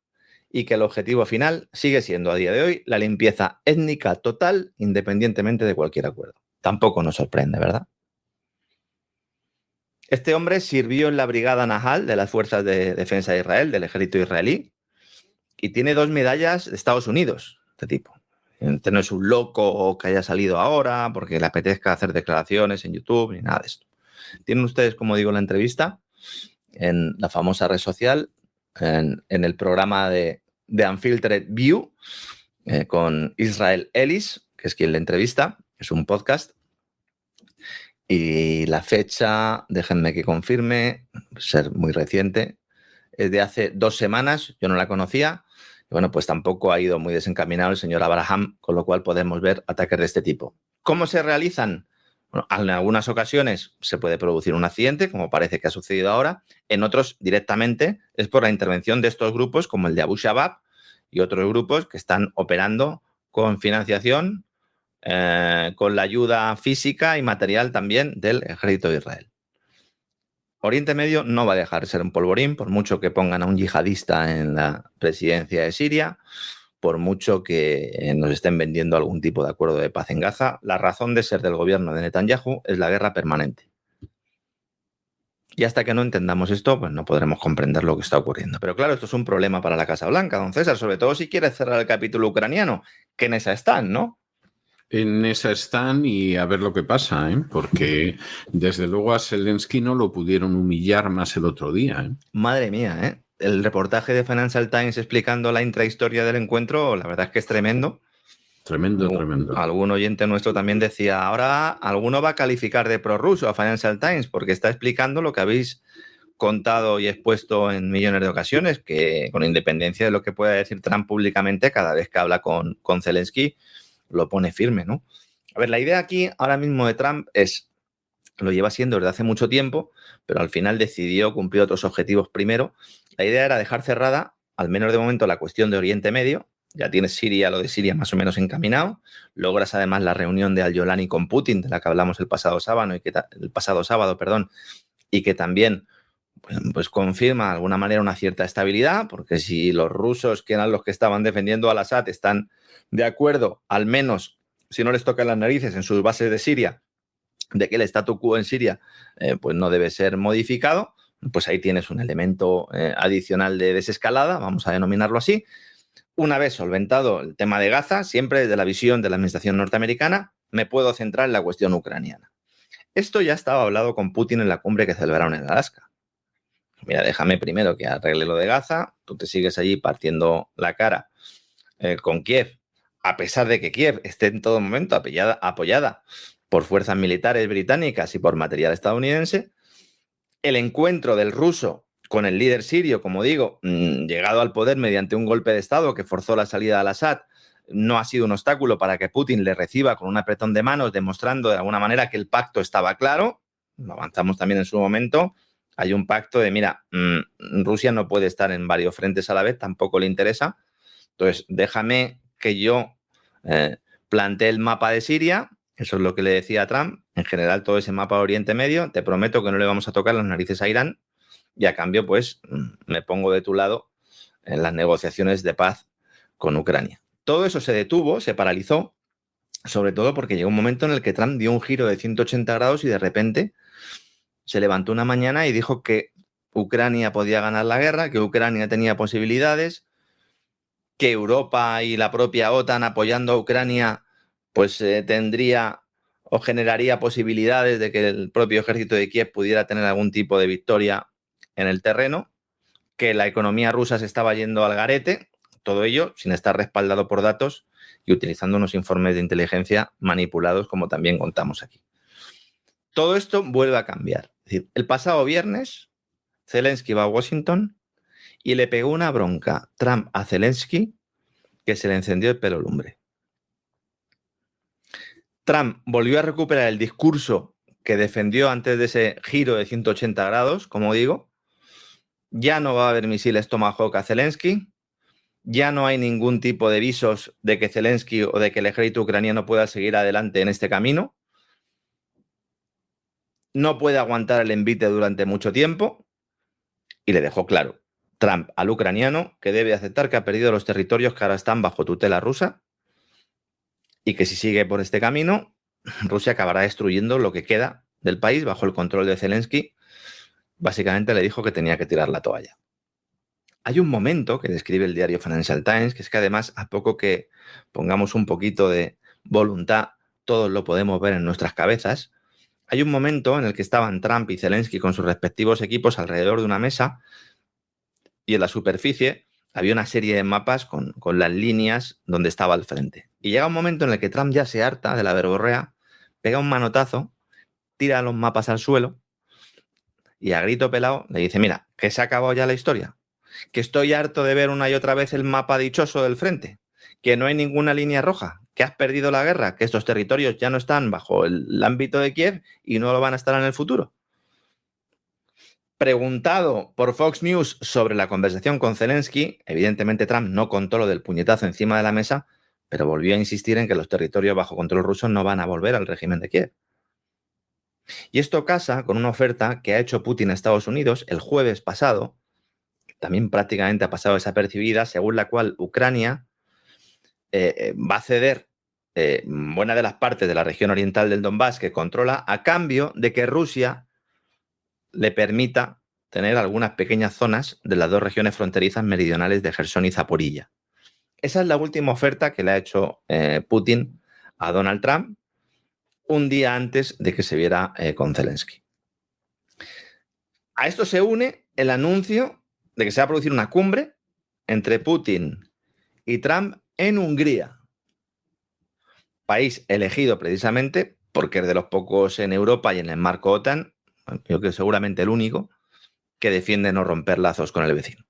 y que el objetivo final sigue siendo a día de hoy la limpieza étnica total independientemente de cualquier acuerdo. Tampoco nos sorprende, ¿verdad? Este hombre sirvió en la Brigada Nahal de las Fuerzas de Defensa de Israel, del ejército israelí, y tiene 2 medallas de Estados Unidos, este tipo. Este no es un loco que haya salido ahora porque le apetezca hacer declaraciones en YouTube ni nada de esto. Tienen ustedes, como digo, la entrevista en la famosa red social, en el programa de Unfiltered View, con Israel Ellis, que es quien le entrevista, es un podcast. Y la fecha, déjenme que confirme, ser muy reciente, es de hace 2 semanas, yo no la conocía. Y bueno, pues tampoco ha ido muy desencaminado el señor Abraham, con lo cual podemos ver ataques de este tipo. ¿Cómo se realizan? Bueno, en algunas ocasiones se puede producir un accidente, como parece que ha sucedido ahora. En otros, directamente, es por la intervención de estos grupos, como el de Abu Shabaab y otros grupos que están operando con financiación, con la ayuda física y material también del ejército de Israel. Oriente Medio no va a dejar de ser un polvorín, por mucho que pongan a un yihadista en la presidencia de Siria, por mucho que nos estén vendiendo algún tipo de acuerdo de paz en Gaza. La razón de ser del gobierno de Netanyahu es la guerra permanente. Y hasta que no entendamos esto, pues no podremos comprender lo que está ocurriendo. Pero claro, esto es un problema para la Casa Blanca, don César, sobre todo si quieres cerrar el capítulo ucraniano, que en esa están, ¿no? En esa están y a ver lo que pasa, ¿eh? Porque desde luego a Zelensky no lo pudieron humillar más el otro día, ¿eh? Madre mía, ¿eh? El reportaje de Financial Times explicando la intrahistoria del encuentro, la verdad es que es tremendo. Tremendo, tremendo. Algún oyente nuestro también decía, ahora alguno va a calificar de prorruso a Financial Times porque está explicando lo que habéis contado y expuesto en millones de ocasiones, que con independencia de lo que pueda decir Trump públicamente, cada vez que habla con Zelensky, lo pone firme, ¿no? A ver, la idea aquí ahora mismo de Trump lo lleva siendo desde hace mucho tiempo, pero al final decidió cumplir otros objetivos primero. La idea era dejar cerrada, al menos de momento, la cuestión de Oriente Medio. Ya tienes Siria, lo de Siria más o menos encaminado. Logras además la reunión de Al-Yolani con Putin, de la que hablamos el pasado sábado, y que también pues confirma de alguna manera una cierta estabilidad, porque si los rusos, que eran los que estaban defendiendo al Assad, están de acuerdo, al menos si no les tocan las narices en sus bases de Siria, de que el statu quo en Siria pues no debe ser modificado, pues ahí tienes un elemento adicional de desescalada, vamos a denominarlo así. Una vez solventado el tema de Gaza, siempre desde la visión de la administración norteamericana, me puedo centrar en la cuestión ucraniana. Esto ya estaba hablado con Putin en la cumbre que celebraron en Alaska. Mira, déjame primero que arregle lo de Gaza, tú te sigues allí partiendo la cara con Kiev, a pesar de que Kiev esté en todo momento apoyada por fuerzas militares británicas y por material estadounidense. El encuentro del ruso con el líder sirio, como digo, llegado al poder mediante un golpe de Estado que forzó la salida al Assad, no ha sido un obstáculo para que Putin le reciba con un apretón de manos, demostrando de alguna manera que el pacto estaba claro. Lo avanzamos también en su momento. Hay un pacto de, mira, Rusia no puede estar en varios frentes a la vez, tampoco le interesa. Entonces, déjame que yo plantee el mapa de Siria. Eso es lo que le decía a Trump. En general, todo ese mapa de Oriente Medio, te prometo que no le vamos a tocar las narices a Irán y a cambio, pues, me pongo de tu lado en las negociaciones de paz con Ucrania. Todo eso se detuvo, se paralizó, sobre todo porque llegó un momento en el que Trump dio un giro de 180 grados y de repente se levantó una mañana y dijo que Ucrania podía ganar la guerra, que Ucrania tenía posibilidades, que Europa y la propia OTAN apoyando a Ucrania pues tendría o generaría posibilidades de que el propio ejército de Kiev pudiera tener algún tipo de victoria en el terreno, que la economía rusa se estaba yendo al garete, todo ello sin estar respaldado por datos y utilizando unos informes de inteligencia manipulados, como también contamos aquí. Todo esto vuelve a cambiar. Es decir, el pasado viernes, Zelensky va a Washington y le pegó una bronca Trump a Zelensky que se le encendió el pelo lumbre. Trump volvió a recuperar el discurso que defendió antes de ese giro de 180 grados, como digo. Ya no va a haber misiles Tomahawk a Zelensky. Ya no hay ningún tipo de visos de que Zelensky o de que el ejército ucraniano pueda seguir adelante en este camino. No puede aguantar el envite durante mucho tiempo. Y le dejó claro Trump al ucraniano que debe aceptar que ha perdido los territorios que ahora están bajo tutela rusa y que si sigue por este camino, Rusia acabará destruyendo lo que queda del país bajo el control de Zelensky básicamente le dijo que tenía que tirar la toalla. Hay un momento que describe el diario Financial Times, que es que además, a poco que pongamos un poquito de voluntad, todos lo podemos ver en nuestras cabezas. Hay un momento en el que estaban Trump y Zelensky con sus respectivos equipos alrededor de una mesa y en la superficie había una serie de mapas con las líneas donde estaba al frente. Y llega un momento en el que Trump ya se harta de la verborrea, pega un manotazo, tira los mapas al suelo y a grito pelado le dice, mira, que se ha acabado ya la historia, que estoy harto de ver una y otra vez el mapa dichoso del frente, que no hay ninguna línea roja, que has perdido la guerra, que estos territorios ya no están bajo el ámbito de Kiev y no lo van a estar en el futuro. Preguntado por Fox News sobre la conversación con Zelensky, evidentemente Trump no contó lo del puñetazo encima de la mesa, pero volvió a insistir en que los territorios bajo control ruso no van a volver al régimen de Kiev. Y esto casa con una oferta que ha hecho Putin a Estados Unidos el jueves pasado, que también prácticamente ha pasado desapercibida, según la cual Ucrania va a ceder buena de las partes de la región oriental del Donbass que controla a cambio de que Rusia le permita tener algunas pequeñas zonas de las dos regiones fronterizas meridionales de Jersón y Zaporilla. Esa es la última oferta que le ha hecho Putin a Donald Trump un día antes de que se viera con Zelensky. A esto se une el anuncio de que se va a producir una cumbre entre Putin y Trump en Hungría, país elegido precisamente porque es de los pocos en Europa y en el marco OTAN, yo creo que seguramente el único, que defiende no romper lazos con el vecino.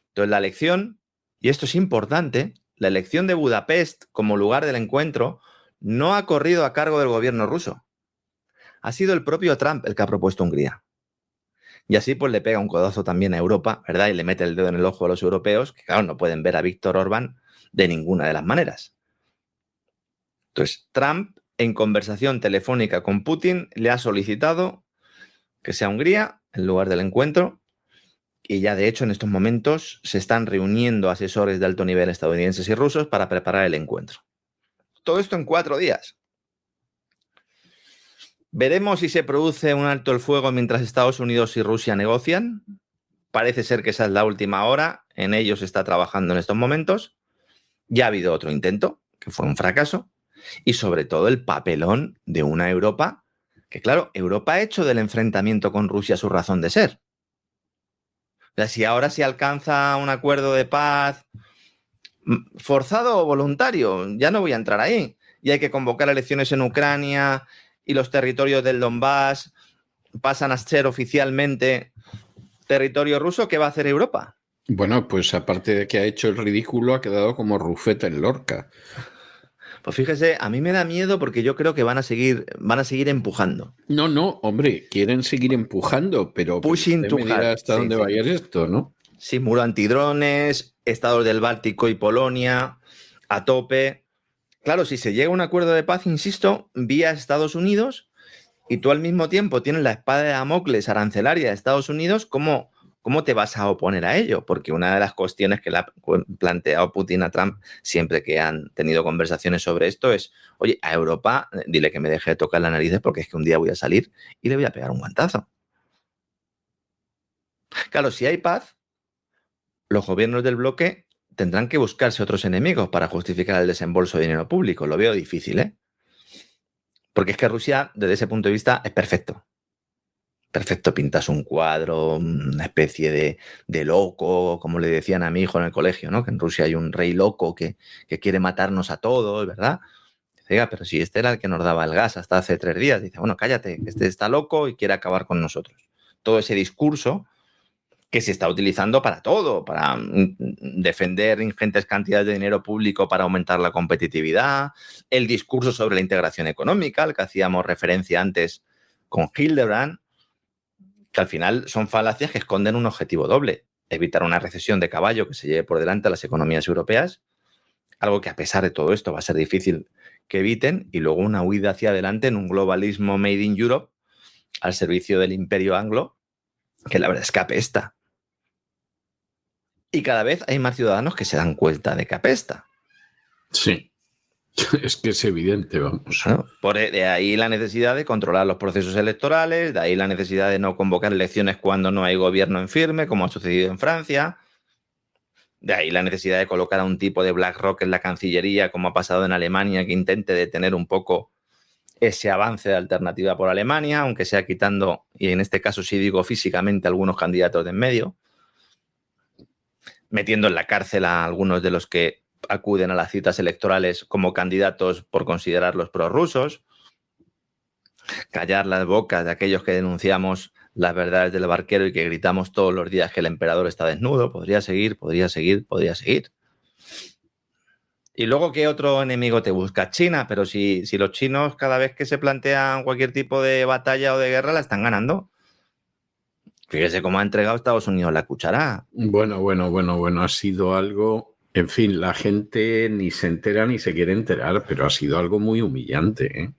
Entonces la elección, y esto es importante, la elección de Budapest como lugar del encuentro no ha corrido a cargo del gobierno ruso. Ha sido el propio Trump el que ha propuesto Hungría. Y así pues le pega un codazo también a Europa, ¿verdad? Y le mete el dedo en el ojo a los europeos, que claro, no pueden ver a Víctor Orbán de ninguna de las maneras. Entonces, Trump, en conversación telefónica con Putin, le ha solicitado que sea Hungría el lugar del encuentro, y ya de hecho en estos momentos se están reuniendo asesores de alto nivel estadounidenses y rusos para preparar el encuentro. Todo esto en 4 días. Veremos si se produce un alto el fuego mientras Estados Unidos y Rusia negocian. Parece ser que esa es la última hora, en ello se está trabajando en estos momentos. Ya ha habido otro intento, que fue un fracaso, y sobre todo el papelón de una Europa, que claro, Europa ha hecho del enfrentamiento con Rusia su razón de ser. O sea, si ahora se alcanza un acuerdo de paz forzado o voluntario, ya no voy a entrar ahí, y hay que convocar elecciones en Ucrania y los territorios del Donbass pasan a ser oficialmente territorio ruso, ¿qué va a hacer Europa? Bueno, pues aparte de que ha hecho el ridículo, ha quedado como Rufete en Lorca. Pues fíjese, a mí me da miedo porque yo creo que van a seguir empujando. No, hombre, quieren seguir empujando, pero Pushing to hard. Hasta dónde va a ir esto, ¿no? Sí, muro antidrones, estados del Báltico y Polonia, a tope. Claro, si se llega a un acuerdo de paz, insisto, vía Estados Unidos, y tú al mismo tiempo tienes la espada de Damocles arancelaria de Estados Unidos, ¿cómo te vas a oponer a ello? Porque una de las cuestiones que le ha planteado Putin a Trump siempre que han tenido conversaciones sobre esto es, oye, a Europa, dile que me deje de tocar las narices porque es que un día voy a salir y le voy a pegar un guantazo. Claro, si hay paz, los gobiernos del bloque tendrán que buscarse otros enemigos para justificar el desembolso de dinero público. Lo veo difícil, ¿eh? Porque es que Rusia, desde ese punto de vista, es perfecto. Perfecto, pintas un cuadro, una especie de loco, como le decían a mi hijo en el colegio, ¿no? Que en Rusia hay un rey loco que quiere matarnos a todos, ¿verdad? Dice, pero si este era el que nos daba el gas hasta hace 3 días. Dice, bueno, cállate, este está loco y quiere acabar con nosotros. Todo ese discurso que se está utilizando para todo, para defender ingentes cantidades de dinero público para aumentar la competitividad, el discurso sobre la integración económica, al que hacíamos referencia antes con Hildebrand, que al final son falacias que esconden un objetivo doble: evitar una recesión de caballo que se lleve por delante a las economías europeas, algo que a pesar de todo esto va a ser difícil que eviten, y luego una huida hacia adelante en un globalismo made in Europe al servicio del imperio anglo, que la verdad es que apesta. Y cada vez hay más ciudadanos que se dan cuenta de que apesta. Sí. Es que es evidente, vamos. Claro, de ahí la necesidad de controlar los procesos electorales, de ahí la necesidad de no convocar elecciones cuando no hay gobierno en firme, como ha sucedido en Francia. De ahí la necesidad de colocar a un tipo de BlackRock en la Cancillería, como ha pasado en Alemania, que intente detener un poco ese avance de alternativa por Alemania, aunque sea quitando, y en este caso sí digo físicamente, algunos candidatos de en medio, metiendo en la cárcel a algunos de los que acuden a las citas electorales como candidatos por considerarlos prorrusos, callar las bocas de aquellos que denunciamos las verdades del barquero y que gritamos todos los días que el emperador está desnudo. Podría seguir. Y luego, ¿qué otro enemigo te busca? China, pero si los chinos cada vez que se plantean cualquier tipo de batalla o de guerra la están ganando. Fíjese cómo ha entregado Estados Unidos la cuchara. Bueno, ha sido algo... En fin, la gente ni se entera ni se quiere enterar, pero ha sido algo muy humillante, ¿eh?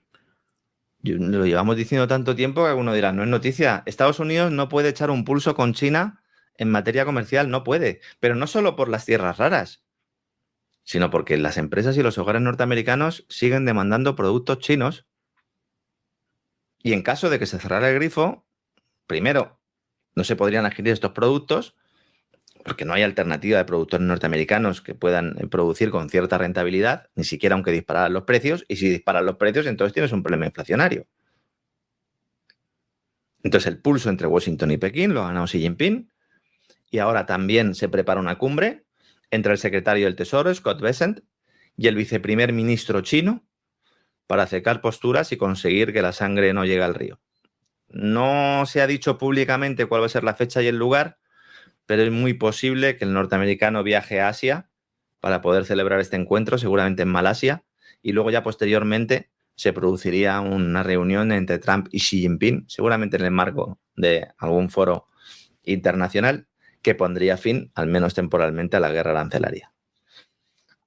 Lo llevamos diciendo tanto tiempo que alguno dirá, no es noticia. Estados Unidos no puede echar un pulso con China en materia comercial, no puede. Pero no solo por las tierras raras, sino porque las empresas y los hogares norteamericanos siguen demandando productos chinos. Y en caso de que se cerrara el grifo, primero, no se podrían adquirir estos productos porque no hay alternativa de productores norteamericanos que puedan producir con cierta rentabilidad, ni siquiera aunque dispararan los precios, y si disparan los precios, entonces tienes un problema inflacionario. Entonces el pulso entre Washington y Pekín lo ha ganado Xi Jinping, y ahora también se prepara una cumbre entre el secretario del Tesoro, Scott Bessent, y el viceprimer ministro chino para acercar posturas y conseguir que la sangre no llegue al río. No se ha dicho públicamente cuál va a ser la fecha y el lugar, pero es muy posible que el norteamericano viaje a Asia para poder celebrar este encuentro, seguramente en Malasia, y luego ya posteriormente se produciría una reunión entre Trump y Xi Jinping, seguramente en el marco de algún foro internacional que pondría fin, al menos temporalmente, a la guerra arancelaria.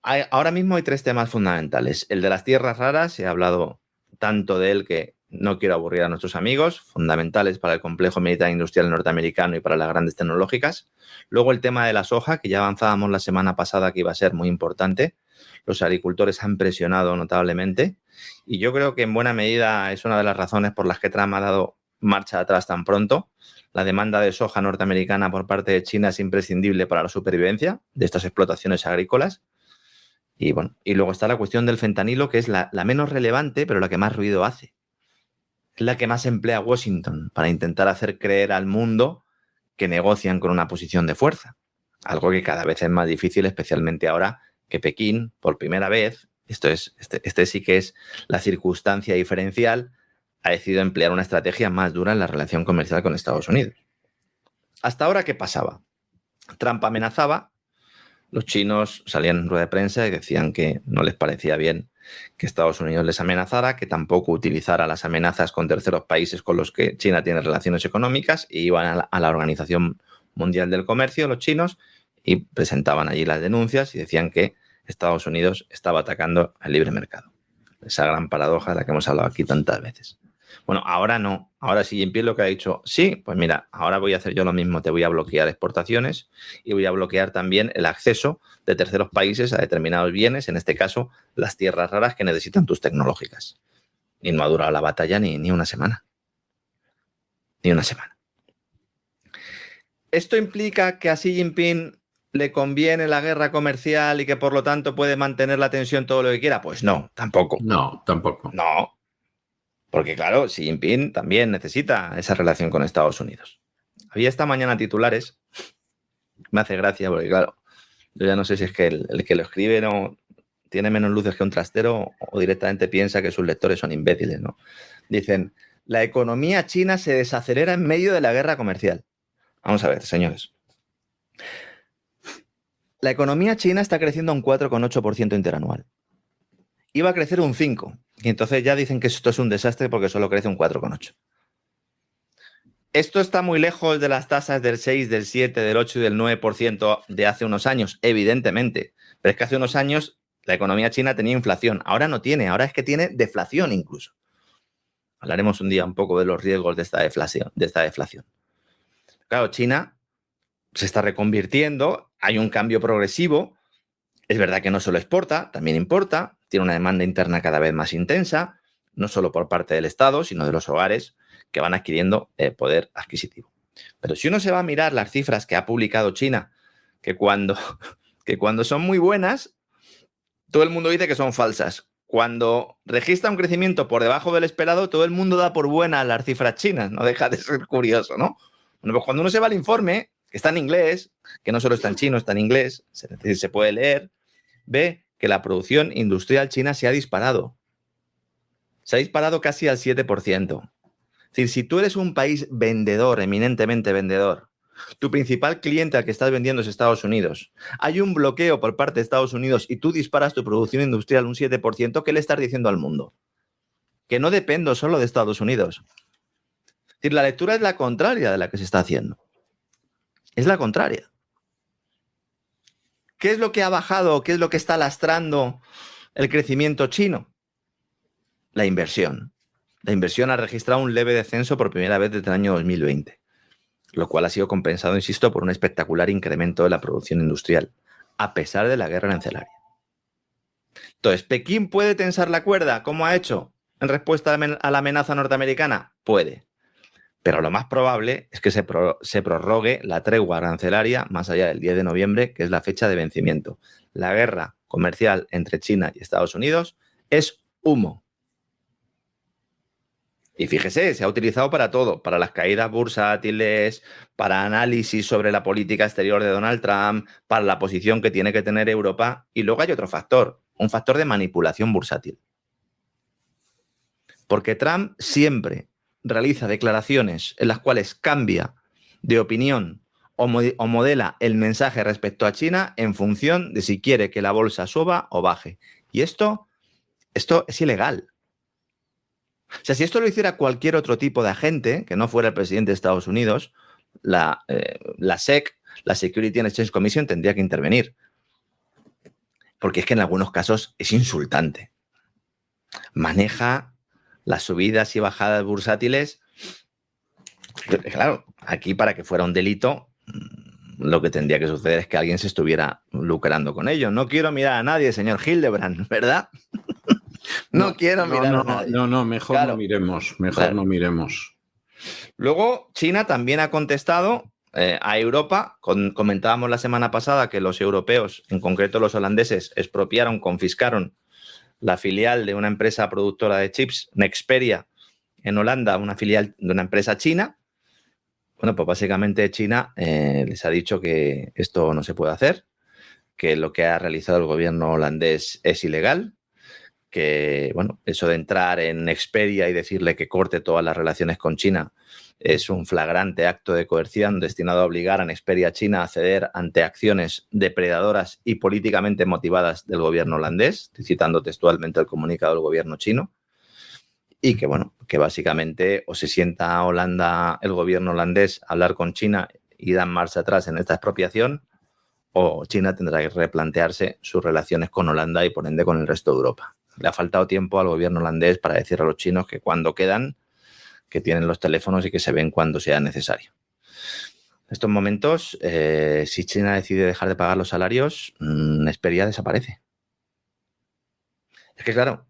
Ahora mismo hay tres temas fundamentales. El de las tierras raras, he hablado tanto de él que no quiero aburrir a nuestros amigos, fundamentales para el complejo militar industrial norteamericano y para las grandes tecnológicas. Luego el tema de la soja, que ya avanzábamos la semana pasada que iba a ser muy importante. Los agricultores han presionado notablemente y yo creo que en buena medida es una de las razones por las que Trump ha dado marcha atrás tan pronto. La demanda de soja norteamericana por parte de China es imprescindible para la supervivencia de estas explotaciones agrícolas. Y bueno, y luego está la cuestión del fentanilo, que es la menos relevante, pero la que más ruido hace. Es la que más emplea Washington para intentar hacer creer al mundo que negocian con una posición de fuerza. Algo que cada vez es más difícil, especialmente ahora que Pekín, por primera vez, este sí que es la circunstancia diferencial, ha decidido emplear una estrategia más dura en la relación comercial con Estados Unidos. Hasta ahora, ¿qué pasaba? Trump amenazaba, los chinos salían en rueda de prensa y decían que no les parecía bien que Estados Unidos les amenazara, que tampoco utilizara las amenazas con terceros países con los que China tiene relaciones económicas, y iban a la Organización Mundial del Comercio, los chinos, y presentaban allí las denuncias y decían que Estados Unidos estaba atacando al libre mercado. Esa gran paradoja de la que hemos hablado aquí tantas veces. Bueno, ahora no. Ahora Xi Jinping lo que ha dicho, sí, pues mira, ahora voy a hacer yo lo mismo, te voy a bloquear exportaciones y voy a bloquear también el acceso de terceros países a determinados bienes, en este caso las tierras raras que necesitan tus tecnológicas. Y no ha durado la batalla ni una semana. Ni una semana. ¿Esto implica que a Xi Jinping le conviene la guerra comercial y que por lo tanto puede mantener la tensión todo lo que quiera? Pues no, tampoco. No, tampoco. No. Porque claro, Xi Jinping también necesita esa relación con Estados Unidos. Había esta mañana titulares, me hace gracia porque claro, yo ya no sé si es que el que lo escribe no tiene menos luces que un trastero o directamente piensa que sus lectores son imbéciles, ¿no? Dicen, la economía china se desacelera en medio de la guerra comercial. Vamos a ver, señores. La economía china está creciendo a un 4,8% interanual. Iba a crecer un 5%. Y entonces ya dicen que esto es un desastre porque solo crece un 4,8%. Esto está muy lejos de las tasas del 6, del 7, del 8 y del 9% de hace unos años, evidentemente. Pero es que hace unos años la economía china tenía inflación. Ahora no tiene, ahora es que tiene deflación incluso. Hablaremos un día un poco de los riesgos de esta deflación. Claro, China se está reconvirtiendo, hay un cambio progresivo. Es verdad que no solo exporta, también importa. tiene una demanda interna cada vez más intensa, no solo por parte del Estado, sino de los hogares que van adquiriendo poder adquisitivo. Pero si uno se va a mirar las cifras que ha publicado China, que cuando son muy buenas, todo el mundo dice que son falsas. Cuando registra un crecimiento por debajo del esperado, todo el mundo da por buenas las cifras chinas. No deja de ser curioso, ¿no? Bueno, pues cuando uno se va al informe, que está en inglés, que no solo está en chino, está en inglés, se puede leer, ve que la producción industrial china se ha disparado. Se ha disparado casi al 7%. Es decir, si tú eres un país vendedor, eminentemente vendedor, tu principal cliente al que estás vendiendo es Estados Unidos, hay un bloqueo por parte de Estados Unidos y tú disparas tu producción industrial un 7%, ¿qué le estás diciendo al mundo? Que no dependo solo de Estados Unidos. Es decir, la lectura es la contraria de la que se está haciendo. Es la contraria. ¿Qué es lo que ha bajado? ¿Qué es lo que está lastrando el crecimiento chino? La inversión. La inversión ha registrado un leve descenso por primera vez desde el año 2020, lo cual ha sido compensado, insisto, por un espectacular incremento de la producción industrial, a pesar de la guerra arancelaria. Entonces, ¿Pekín puede tensar la cuerda? ¿Cómo ha hecho en respuesta a la amenaza norteamericana? Puede. Pero lo más probable es que se prorrogue la tregua arancelaria más allá del 10 de noviembre, que es la fecha de vencimiento. La guerra comercial entre China y Estados Unidos es humo. Y fíjese, se ha utilizado para todo, para las caídas bursátiles, para análisis sobre la política exterior de Donald Trump, para la posición que tiene que tener Europa. Y luego hay otro factor, un factor de manipulación bursátil. Porque Trump siempre realiza declaraciones en las cuales cambia de opinión o modela el mensaje respecto a China en función de si quiere que la bolsa suba o baje. Y esto es ilegal. O sea, si esto lo hiciera cualquier otro tipo de agente, que no fuera el presidente de Estados Unidos, la SEC, la Security and Exchange Commission, tendría que intervenir. Porque es que en algunos casos es insultante. Maneja las subidas y bajadas bursátiles. Claro, aquí para que fuera un delito, lo que tendría que suceder es que alguien se estuviera lucrando con ello. No quiero mirar a nadie, señor Hildebrand, ¿verdad? No quiero mirar a nadie. No, mejor claro. No miremos, mejor claro. No miremos. Luego, China también ha contestado a Europa. Comentábamos la semana pasada que los europeos, en concreto los holandeses, expropiaron, confiscaron la filial de una empresa productora de chips, Nexperia, en Holanda, una filial de una empresa china. Bueno, pues básicamente China les ha dicho que esto no se puede hacer, que lo que ha realizado el gobierno holandés es ilegal, que, bueno, eso de entrar en Nexperia y decirle que corte todas las relaciones con China es un flagrante acto de coerción destinado a obligar a Nexperia China a ceder ante acciones depredadoras y políticamente motivadas del gobierno holandés, estoy citando textualmente el comunicado del gobierno chino, y que, bueno, que básicamente o se sienta Holanda, el gobierno holandés, a hablar con China y dan marcha atrás en esta expropiación, o China tendrá que replantearse sus relaciones con Holanda y, por ende, con el resto de Europa. Le ha faltado tiempo al gobierno holandés para decir a los chinos que cuando quedan, que tienen los teléfonos y que se ven cuando sea necesario. En estos momentos, si China decide dejar de pagar los salarios, Nexperia desaparece. Es que, claro,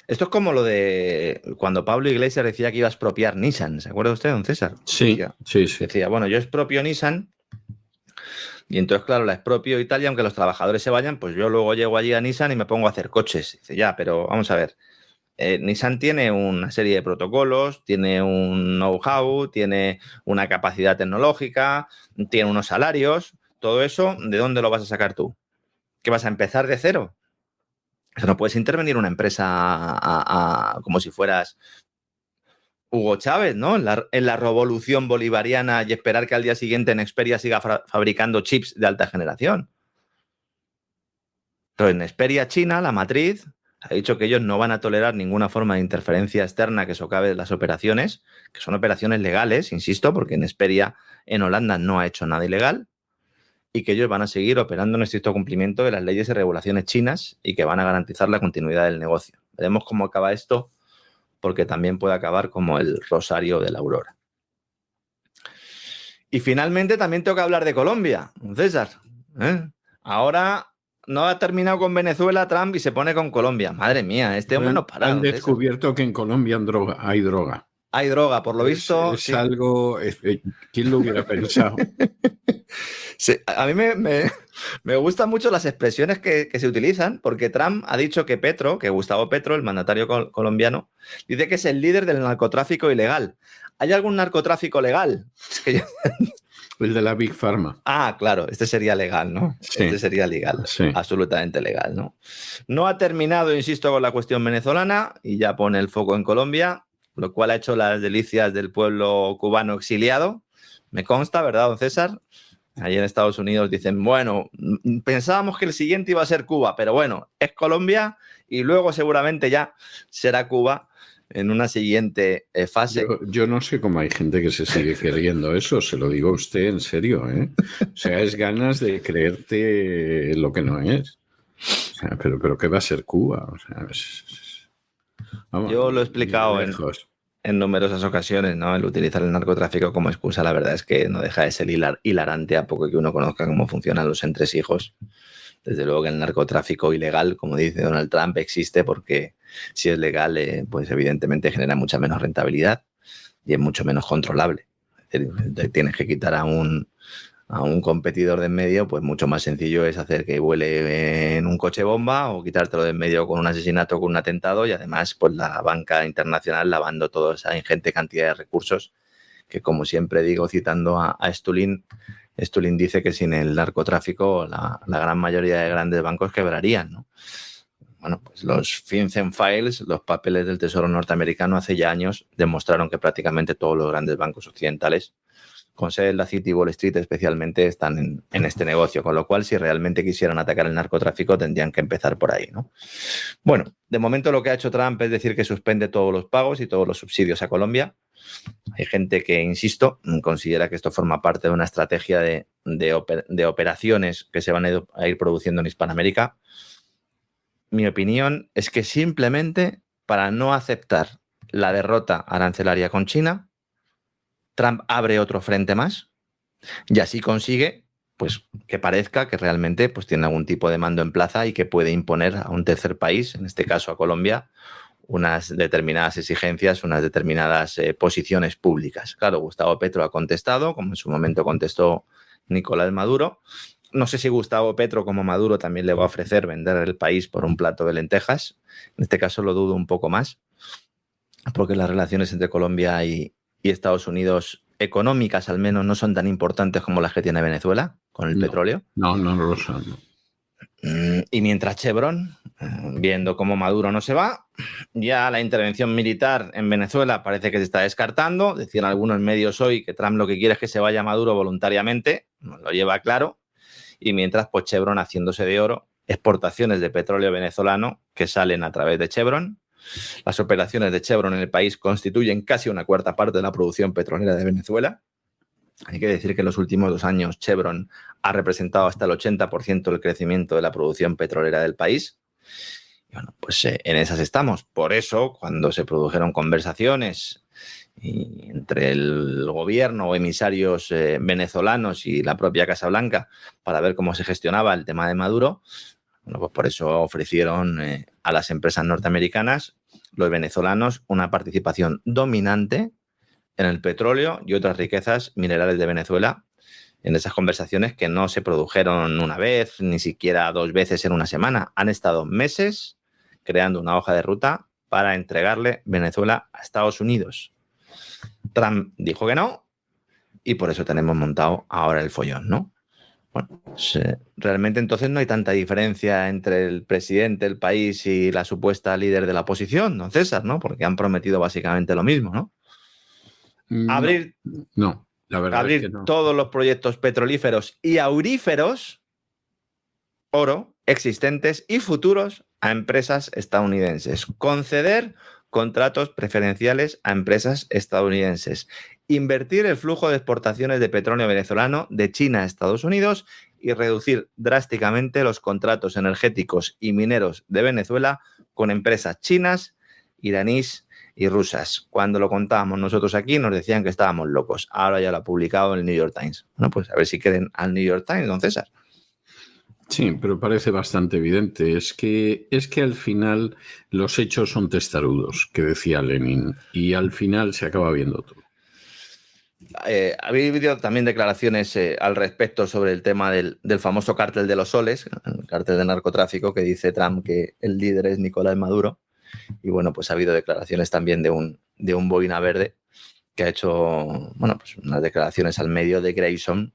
esto es como lo de cuando Pablo Iglesias decía que iba a expropiar Nissan. ¿Se acuerda usted, don César? Sí, sí. Decía, bueno, yo expropio Nissan. Y entonces, claro, la expropio y tal, y aunque los trabajadores se vayan, pues yo luego llego allí a Nissan y me pongo a hacer coches. Dice, ya, pero vamos a ver. Nissan tiene una serie de protocolos, tiene un know-how, tiene una capacidad tecnológica, tiene unos salarios. Todo eso, ¿de dónde lo vas a sacar tú? ¿Que vas a empezar de cero? Eso no puedes intervenir una empresa como si fueras Hugo Chávez, ¿no? En la revolución bolivariana y esperar que al día siguiente Nexperia siga fabricando chips de alta generación. Entonces, Nexperia China, la matriz, ha dicho que ellos no van a tolerar ninguna forma de interferencia externa que socave las operaciones, que son operaciones legales, insisto, porque Nexperia en Holanda no ha hecho nada ilegal, y que ellos van a seguir operando en estricto cumplimiento de las leyes y regulaciones chinas y que van a garantizar la continuidad del negocio. Veremos cómo acaba esto, porque también puede acabar como el rosario de la aurora. Y finalmente también tengo que hablar de Colombia, César. Ahora no ha terminado con Venezuela, Trump, y se pone con Colombia. Madre mía, este hombre no para. Han descubierto que en Colombia hay droga. Hay droga, por lo visto. Es sí. algo... ¿Quién lo hubiera pensado? Sí, a mí me gustan mucho las expresiones que se utilizan, porque Trump ha dicho que Gustavo Petro, el mandatario colombiano, dice que es el líder del narcotráfico ilegal. ¿Hay algún narcotráfico legal? Es que El de la Big Pharma. Ah, claro, este sería legal, ¿no? Sí. Este sería legal, Sí. absolutamente legal, ¿no? No ha terminado, insisto, con la cuestión venezolana y ya pone el foco en Colombia, lo cual ha hecho las delicias del pueblo cubano exiliado. Me consta, ¿verdad, don César? Allí en Estados Unidos dicen, bueno, pensábamos que el siguiente iba a ser Cuba, pero bueno, es Colombia y luego seguramente ya será Cuba en una siguiente fase. Yo no sé cómo hay gente que se sigue creyendo eso, se lo digo a usted en serio, ¿eh? O sea, es ganas de creerte lo que no es. O sea, pero ¿qué va a ser Cuba? O sea, vamos, yo lo he explicado en numerosas ocasiones, ¿no? El utilizar el narcotráfico como excusa, la verdad es que no deja de ser hilarante a poco que uno conozca cómo funcionan los entresijos. Desde luego que el narcotráfico ilegal, como dice Donald Trump, existe porque si es legal, pues evidentemente genera mucha menos rentabilidad y es mucho menos controlable. Es decir, tienes que quitar a un competidor de en medio, pues mucho más sencillo es hacer que vuele en un coche bomba o quitártelo de en medio con un asesinato, con un atentado y además pues la banca internacional lavando toda esa ingente cantidad de recursos que, como siempre digo, citando a Stulin dice que sin el narcotráfico la gran mayoría de grandes bancos quebrarían, ¿no? Bueno, pues los FinCEN Files, los papeles del Tesoro norteamericano, hace ya años demostraron que prácticamente todos los grandes bancos occidentales, con sede en la City y Wall Street especialmente, están en este negocio, con lo cual si realmente quisieran atacar el narcotráfico tendrían que empezar por ahí, ¿no? Bueno, de momento lo que ha hecho Trump es decir que suspende todos los pagos y todos los subsidios a Colombia. Hay gente que, insisto, considera que esto forma parte de una estrategia de operaciones que se van a ir produciendo en Hispanoamérica. Mi opinión es que simplemente para no aceptar la derrota arancelaria con China, Trump abre otro frente más y así consigue pues, que parezca que realmente pues, tiene algún tipo de mando en plaza y que puede imponer a un tercer país, en este caso a Colombia, unas determinadas exigencias, unas determinadas posiciones públicas. Claro, Gustavo Petro ha contestado, como en su momento contestó Nicolás Maduro. No sé si Gustavo Petro, como Maduro, también le va a ofrecer vender el país por un plato de lentejas. En este caso lo dudo un poco más, porque las relaciones entre Colombia y Estados Unidos, económicas al menos, no son tan importantes como las que tiene Venezuela con el petróleo. No lo son. Y mientras Chevron, viendo cómo Maduro no se va, ya la intervención militar en Venezuela parece que se está descartando. Decían algunos medios hoy que Trump lo que quiere es que se vaya Maduro voluntariamente, nos lo lleva claro. Y mientras, pues Chevron haciéndose de oro, exportaciones de petróleo venezolano que salen a través de Chevron. Las operaciones de Chevron en el país constituyen casi una cuarta parte de la producción petrolera de Venezuela. Hay que decir que en los últimos 2 años Chevron ha representado hasta el 80% del crecimiento de la producción petrolera del país. Y bueno, pues en esas estamos. Por eso, cuando se produjeron conversaciones entre el gobierno o emisarios venezolanos y la propia Casa Blanca para ver cómo se gestionaba el tema de Maduro, bueno, pues por eso ofrecieron a las empresas norteamericanas, los venezolanos, una participación dominante en el petróleo y otras riquezas minerales de Venezuela, en esas conversaciones que no se produjeron una vez, ni siquiera 2 veces en una semana. Han estado meses creando una hoja de ruta para entregarle Venezuela a Estados Unidos. Trump dijo que no y por eso tenemos montado ahora el follón, ¿no? Bueno, pues, realmente entonces no hay tanta diferencia entre el presidente del país y la supuesta líder de la oposición, don César, ¿no? Porque han prometido básicamente lo mismo, ¿no? Abrir la verdad es que no. Todos los proyectos petrolíferos y auríferos, oro, existentes y futuros a empresas estadounidenses. Conceder contratos preferenciales a empresas estadounidenses. Invertir el flujo de exportaciones de petróleo venezolano de China a Estados Unidos y reducir drásticamente los contratos energéticos y mineros de Venezuela con empresas chinas, iraníes y rusas. Cuando lo contábamos nosotros aquí nos decían que estábamos locos. Ahora ya lo ha publicado el New York Times. Bueno, pues a ver si creen al New York Times, don César. Sí, pero parece bastante evidente. Es que al final los hechos son testarudos, que decía Lenin, y al final se acaba viendo todo. Ha habido también declaraciones al respecto sobre el tema del famoso cártel de los soles, el cártel de narcotráfico, que dice Trump que el líder es Nicolás Maduro. Y bueno, pues ha habido declaraciones también de un boina verde que ha hecho, bueno, pues unas declaraciones al medio de Grayson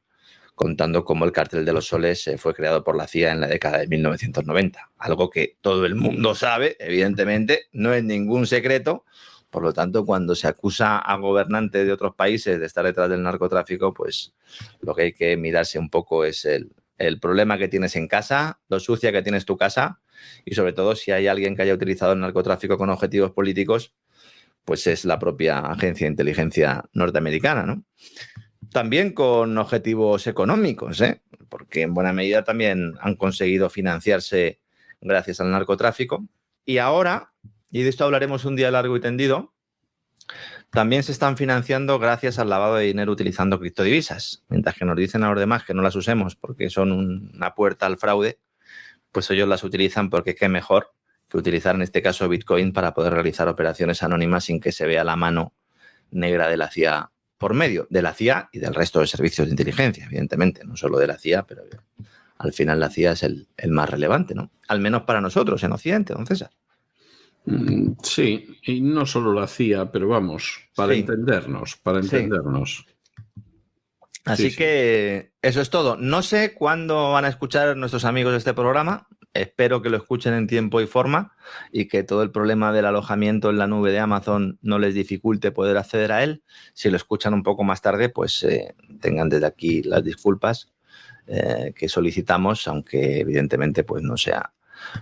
contando cómo el cártel de los soles fue creado por la CIA en la década de 1990. Algo que todo el mundo sabe, evidentemente, no es ningún secreto. Por lo tanto, cuando se acusa a gobernantes de otros países de estar detrás del narcotráfico, pues lo que hay que mirarse un poco es el problema que tienes en casa, lo sucia que tienes tu casa y sobre todo si hay alguien que haya utilizado el narcotráfico con objetivos políticos, pues es la propia agencia de inteligencia norteamericana, ¿no? También con objetivos económicos, porque en buena medida también han conseguido financiarse gracias al narcotráfico. Y ahora, y de esto hablaremos un día largo y tendido, también se están financiando gracias al lavado de dinero utilizando criptodivisas. Mientras que nos dicen a los demás que no las usemos porque son una puerta al fraude, pues ellos las utilizan porque qué mejor que utilizar en este caso Bitcoin para poder realizar operaciones anónimas sin que se vea la mano negra de la CIA por medio, de la CIA y del resto de servicios de inteligencia, evidentemente, no solo de la CIA, pero al final la CIA es el más relevante, ¿no? Al menos para nosotros en Occidente, don César. Sí, y no solo la CIA, pero vamos, para entendernos. Así que eso es todo. No sé cuándo van a escuchar nuestros amigos este programa. Espero que lo escuchen en tiempo y forma y que todo el problema del alojamiento en la nube de Amazon no les dificulte poder acceder a él. Si lo escuchan un poco más tarde, pues tengan desde aquí las disculpas que solicitamos, aunque evidentemente pues no sea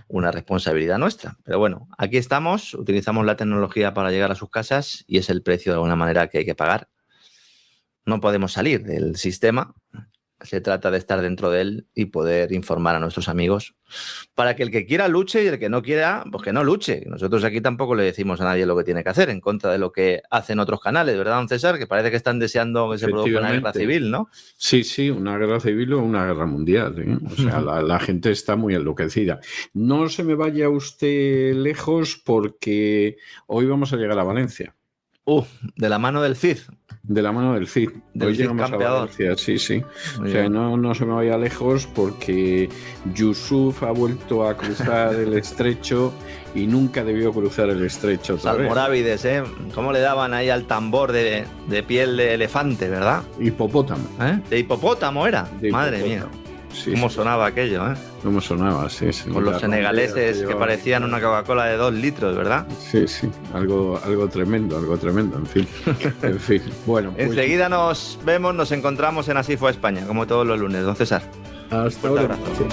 una responsabilidad nuestra. Pero bueno, aquí estamos, utilizamos la tecnología para llegar a sus casas y es el precio de alguna manera que hay que pagar. No podemos salir del sistema. Se trata de estar dentro de él y poder informar a nuestros amigos para que el que quiera luche y el que no quiera, pues que no luche. Nosotros aquí tampoco le decimos a nadie lo que tiene que hacer en contra de lo que hacen otros canales, ¿verdad, don César? Que parece que están deseando que se produzca una guerra civil, ¿no? Sí, una guerra civil o una guerra mundial. O sea, la gente está muy enloquecida. No se me vaya usted lejos porque hoy vamos a llegar a Valencia. De la mano del Cid. De la mano del Cid. Del Cid campeador. Sí. O sea, no se me vaya lejos porque Yusuf ha vuelto a cruzar el estrecho y nunca debió cruzar el estrecho. Almorávides, ¿Cómo le daban ahí al tambor de piel de elefante, verdad? Hipopótamo. De hipopótamo era. Madre mía. Sí, ¿Cómo sonaba aquello, ¿Cómo sonaba? Sí. Con los senegaleses que parecían una Coca-Cola de 2 litros, ¿verdad? Sí. Algo tremendo, en fin. Bueno, pues... Enseguida nos vemos, nos encontramos en Así fue España, como todos los lunes, don César. Hasta ahora. Abrazo.